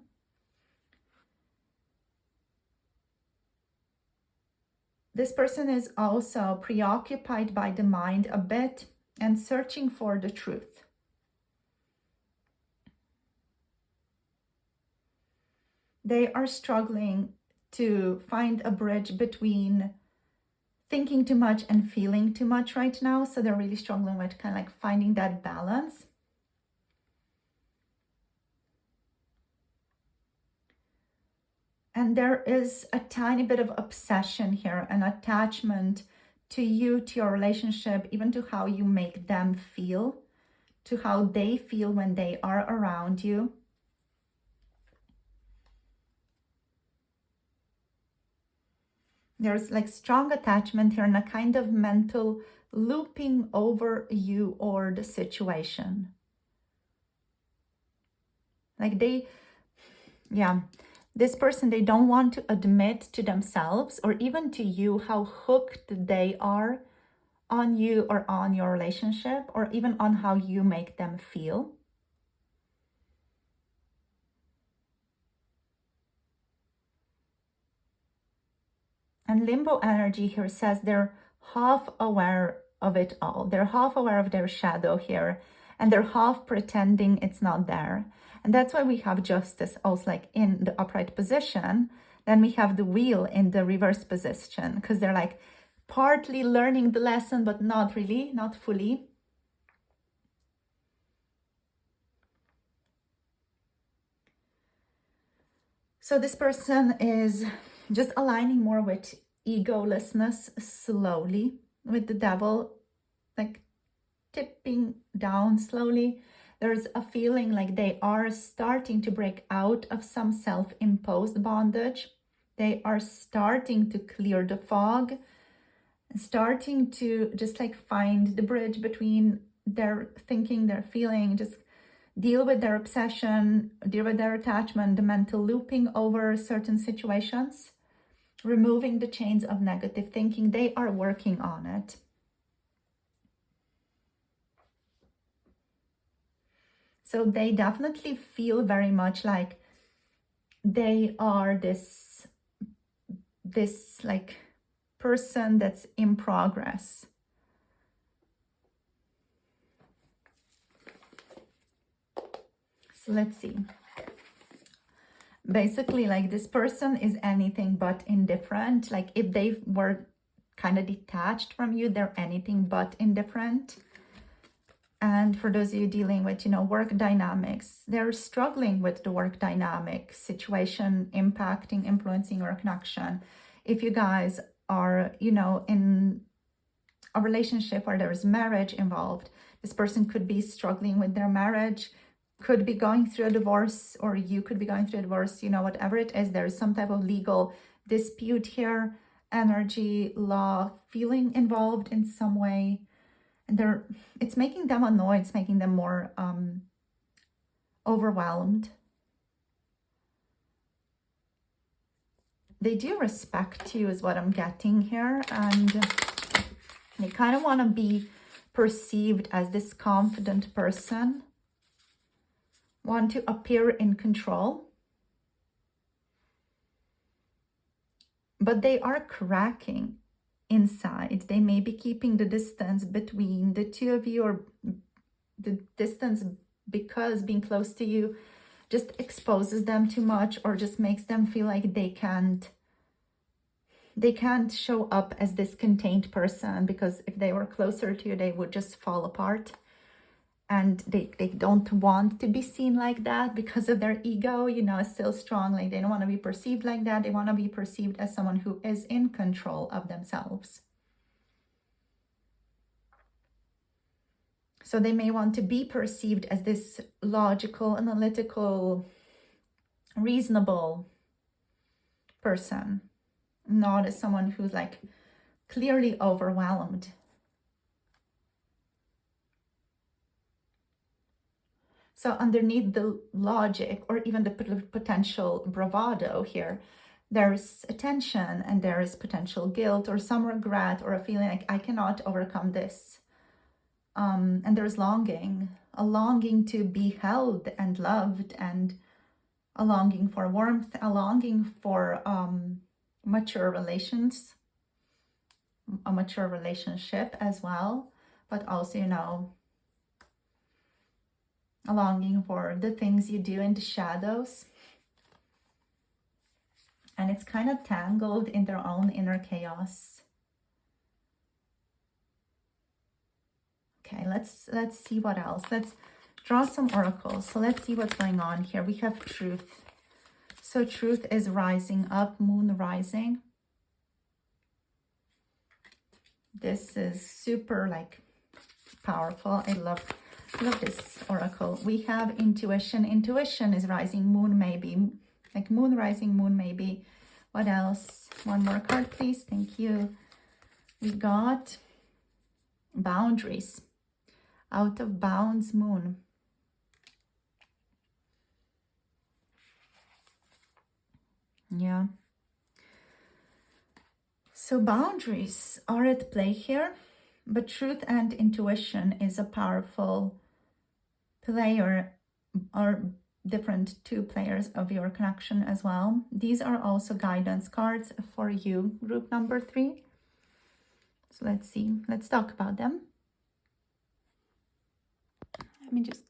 This person is also preoccupied by the mind a bit and searching for the truth. They are struggling to find a bridge between thinking too much and feeling too much right now. So they're really struggling with kind of like finding that balance. And there is a tiny bit of obsession here, an attachment to you, to your relationship, even to how you make them feel, to how they feel when they are around you. There's like strong attachment here and a kind of mental looping over you or the situation. Like This person, they don't want to admit to themselves or even to you how hooked they are on you or on your relationship, or even on how you make them feel. And limbo energy here says they're half aware of it all. They're half aware of their shadow here, and they're half pretending it's not there. And that's why we have justice also like in the upright position. Then we have the wheel in the reverse position, because they're like partly learning the lesson, but not really, not fully. So this person is just aligning more with egolessness slowly, with the devil like tipping down slowly. There's a feeling like they are starting to break out of some self-imposed bondage. They are starting to clear the fog, starting to just like find the bridge between their thinking, their feeling, just deal with their obsession, deal with their attachment, the mental looping over certain situations, removing the chains of negative thinking. They are working on it. So they definitely feel very much like they are this like person that's in progress. So let's see. Basically, like this person is anything but indifferent. Like if they were kind of detached from you, they're anything but indifferent. And for those of you dealing with, work dynamics, they're struggling with the work dynamic situation impacting, influencing your connection. If you guys are, in a relationship where there's marriage involved, this person could be struggling with their marriage, could be going through a divorce, or you could be going through a divorce, whatever it is, there's some type of legal dispute here, energy, law, feeling involved in some way. And it's making them annoyed, it's making them more overwhelmed. They do respect you is what I'm getting here, and they kind of want to be perceived as this confident person, want to appear in control, but they are cracking inside. They may be keeping the distance between the two of you, or the distance because being close to you just exposes them too much, or just makes them feel like they can't show up as this contained person, because if they were closer to you, they would just fall apart. And they don't want to be seen like that because of their ego, is still strong. Like they don't want to be perceived like that. They want to be perceived as someone who is in control of themselves. So they may want to be perceived as this logical, analytical, reasonable person, not as someone who's like clearly overwhelmed. So underneath the logic, or even the potential bravado here, there's attention, and there is potential guilt or some regret, or a feeling like I cannot overcome this. And there's longing, a longing to be held and loved, and a longing for warmth, a longing for mature relations, a mature relationship as well, but also, a longing for the things you do in the shadows. And it's kind of tangled in their own inner chaos. Okay, let's see what else. Let's draw some oracles. So let's see what's going on here. We have truth. So truth is rising up, moon rising. This is super like powerful. I love this oracle. We have intuition. Intuition is rising, moon maybe. Like moon rising, moon maybe. What else? One more card, please. Thank you. We got boundaries. Out of bounds, moon. Yeah. So boundaries are at play here, but truth and intuition is a powerful player, or different two players of your connection as well. These are also guidance cards for you, group number 3. So let's see, let's talk about them. Let me just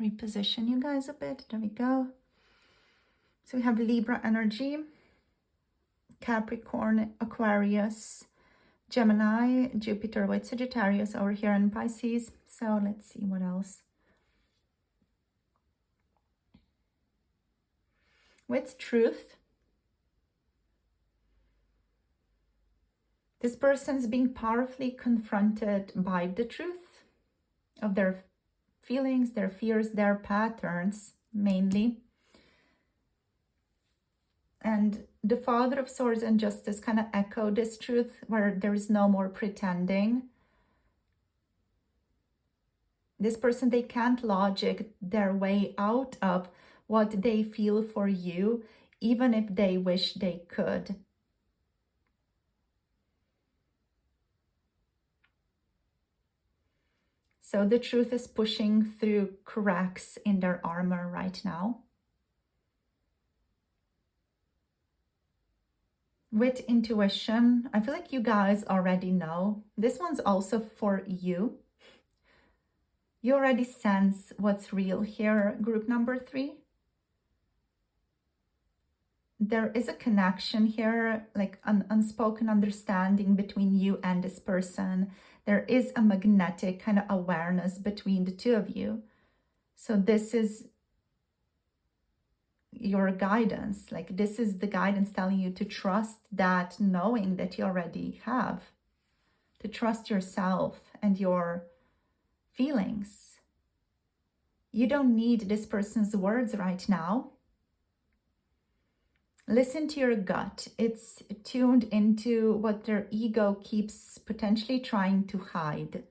reposition you guys a bit. There we go. So we have Libra energy, Capricorn, Aquarius, Gemini, Jupiter with Sagittarius over here in Pisces. So let's see what else. With truth, this person is being powerfully confronted by the truth of their feelings, their fears, their patterns, mainly. And the Father of Swords and Justice kind of echo this truth, where there is no more pretending. This person, they can't logic their way out of what they feel for you, even if they wish they could. So the truth is pushing through cracks in their armor right now. With intuition, I feel like you guys already know. This one's also for you. You already sense what's real here, group number 3. There is a connection here, like an unspoken understanding between you and this person. There is a magnetic kind of awareness between the two of you. So this is your guidance. Like, this is the guidance telling you to trust that knowing that you already have. To trust yourself and your feelings. You don't need this person's words right now. Listen to your gut. It's tuned into what their ego keeps potentially trying to hide.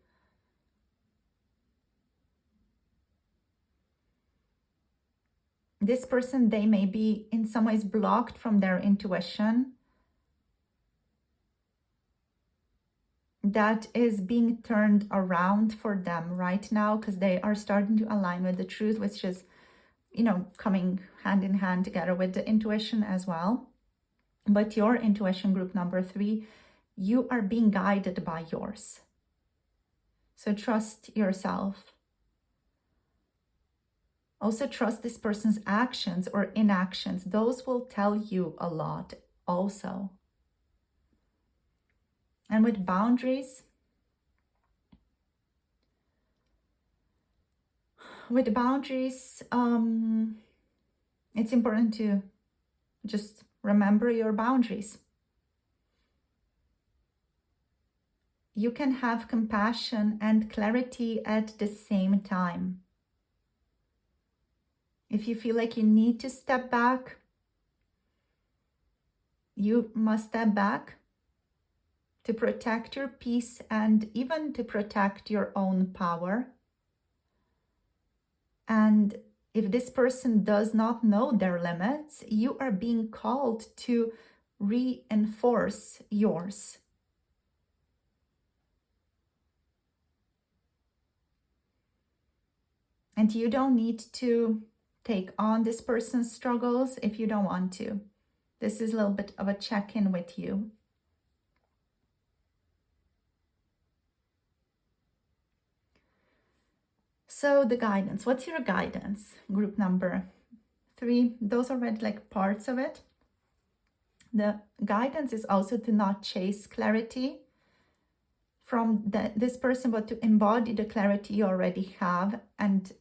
This person, they may be in some ways blocked from their intuition. That is being turned around for them right now, because they are starting to align with the truth, which is, you know, coming hand in hand together with the intuition as well. But your intuition, group number 3, you are being guided by yours. So trust yourself. Also trust this person's actions or inactions. Those will tell you a lot also. And with boundaries, it's important to just remember your boundaries. You can have compassion and clarity at the same time. If you feel like you need to step back, you must step back to protect your peace and even to protect your own power. And if this person does not know their limits, you are being called to reinforce yours. And you don't need to take on this person's struggles if you don't want to. This is a little bit of a check-in with you. So the guidance, what's your guidance? Group number 3, those are already like parts of it. The guidance is also to not chase clarity from this person, but to embody the clarity you already have and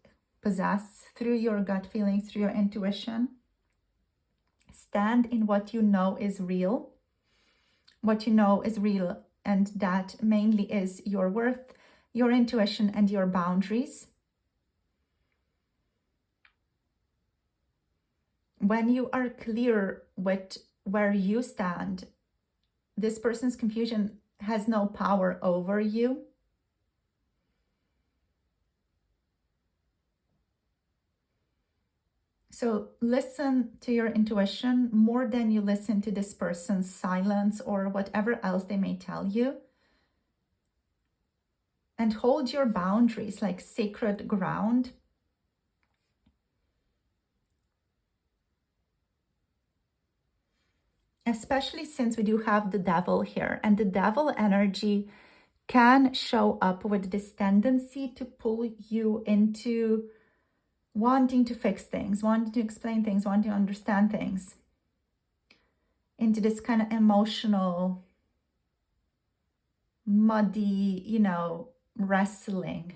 possess through your gut feelings, through your intuition. Stand in what you know is real. What you know is real, and that mainly is your worth, your intuition, and your boundaries. When you are clear with where you stand, this person's confusion has no power over you. So So listen to your intuition more than you listen to this person's silence or whatever else they may tell you. And hold your boundaries like sacred ground. Especially since we do have the devil here, and the devil energy can show up with this tendency to pull you into wanting to fix things, wanting to explain things, wanting to understand things, into this kind of emotional, muddy, wrestling.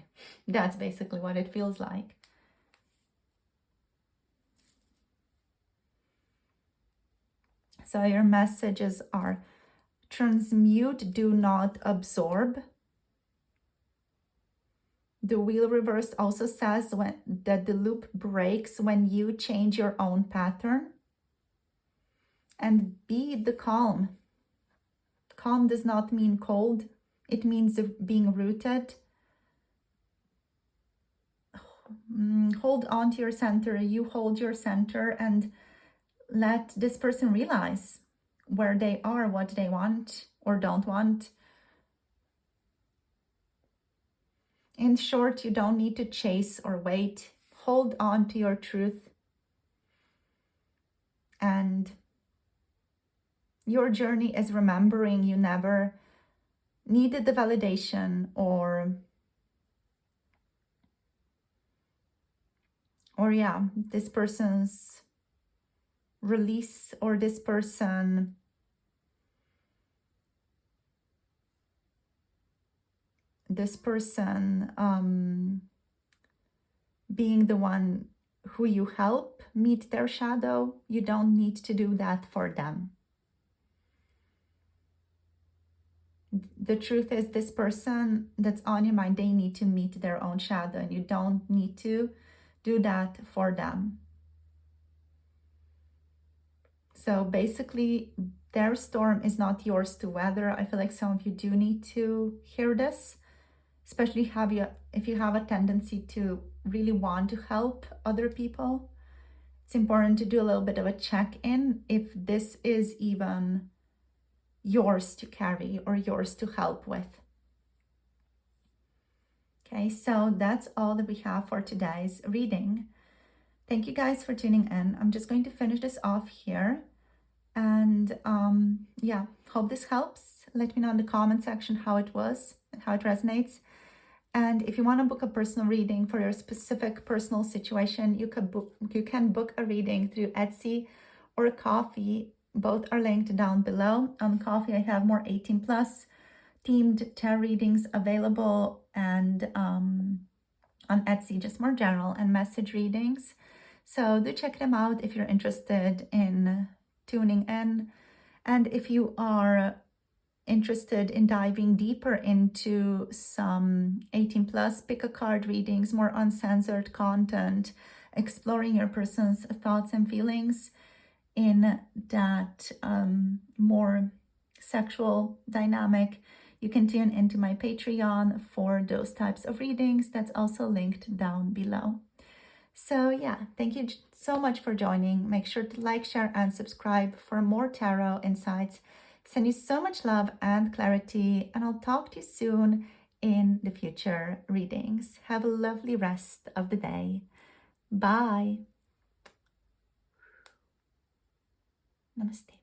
That's basically what it feels like. So your messages are transmute, do not absorb. The wheel reversed also says that the loop breaks when you change your own pattern. And be the calm. Calm does not mean cold. It means being rooted. Hold on to your center. You hold your center and let this person realize where they are, what they want or don't want. In short, you don't need to chase or wait. Hold on to your truth. And your journey is remembering you never needed the validation or this person's release, or this person being the one who you help meet their shadow. You don't need to do that for them. The truth is, this person that's on your mind, they need to meet their own shadow, and you don't need to do that for them. So basically, their storm is not yours to weather. I feel like some of you do need to hear this, especially if you have a tendency to really want to help other people. It's important to do a little bit of a check-in if this is even yours to carry or yours to help with. Okay, so that's all that we have for today's reading. Thank you guys for tuning in. I'm just going to finish this off here. And hope this helps. Let me know in the comment section how it was and how it resonates. And if you want to book a personal reading for your specific personal situation, you can book a reading through Etsy or Ko-fi. Both are linked down below. On Ko-fi, I have more 18+ themed tarot readings available, and on Etsy, just more general and message readings. So do check them out if you're interested in tuning in. And if you are interested in diving deeper into some 18+ pick a card readings, more uncensored content, exploring your person's thoughts and feelings in that more sexual dynamic, you can tune into my Patreon for those types of readings. That's also linked down below. So yeah, thank you so much for joining. Make sure to like, share, and subscribe for more tarot insights. Send you so much love and clarity, and I'll talk to you soon in the future readings. Have a lovely rest of the day. Bye. Namaste.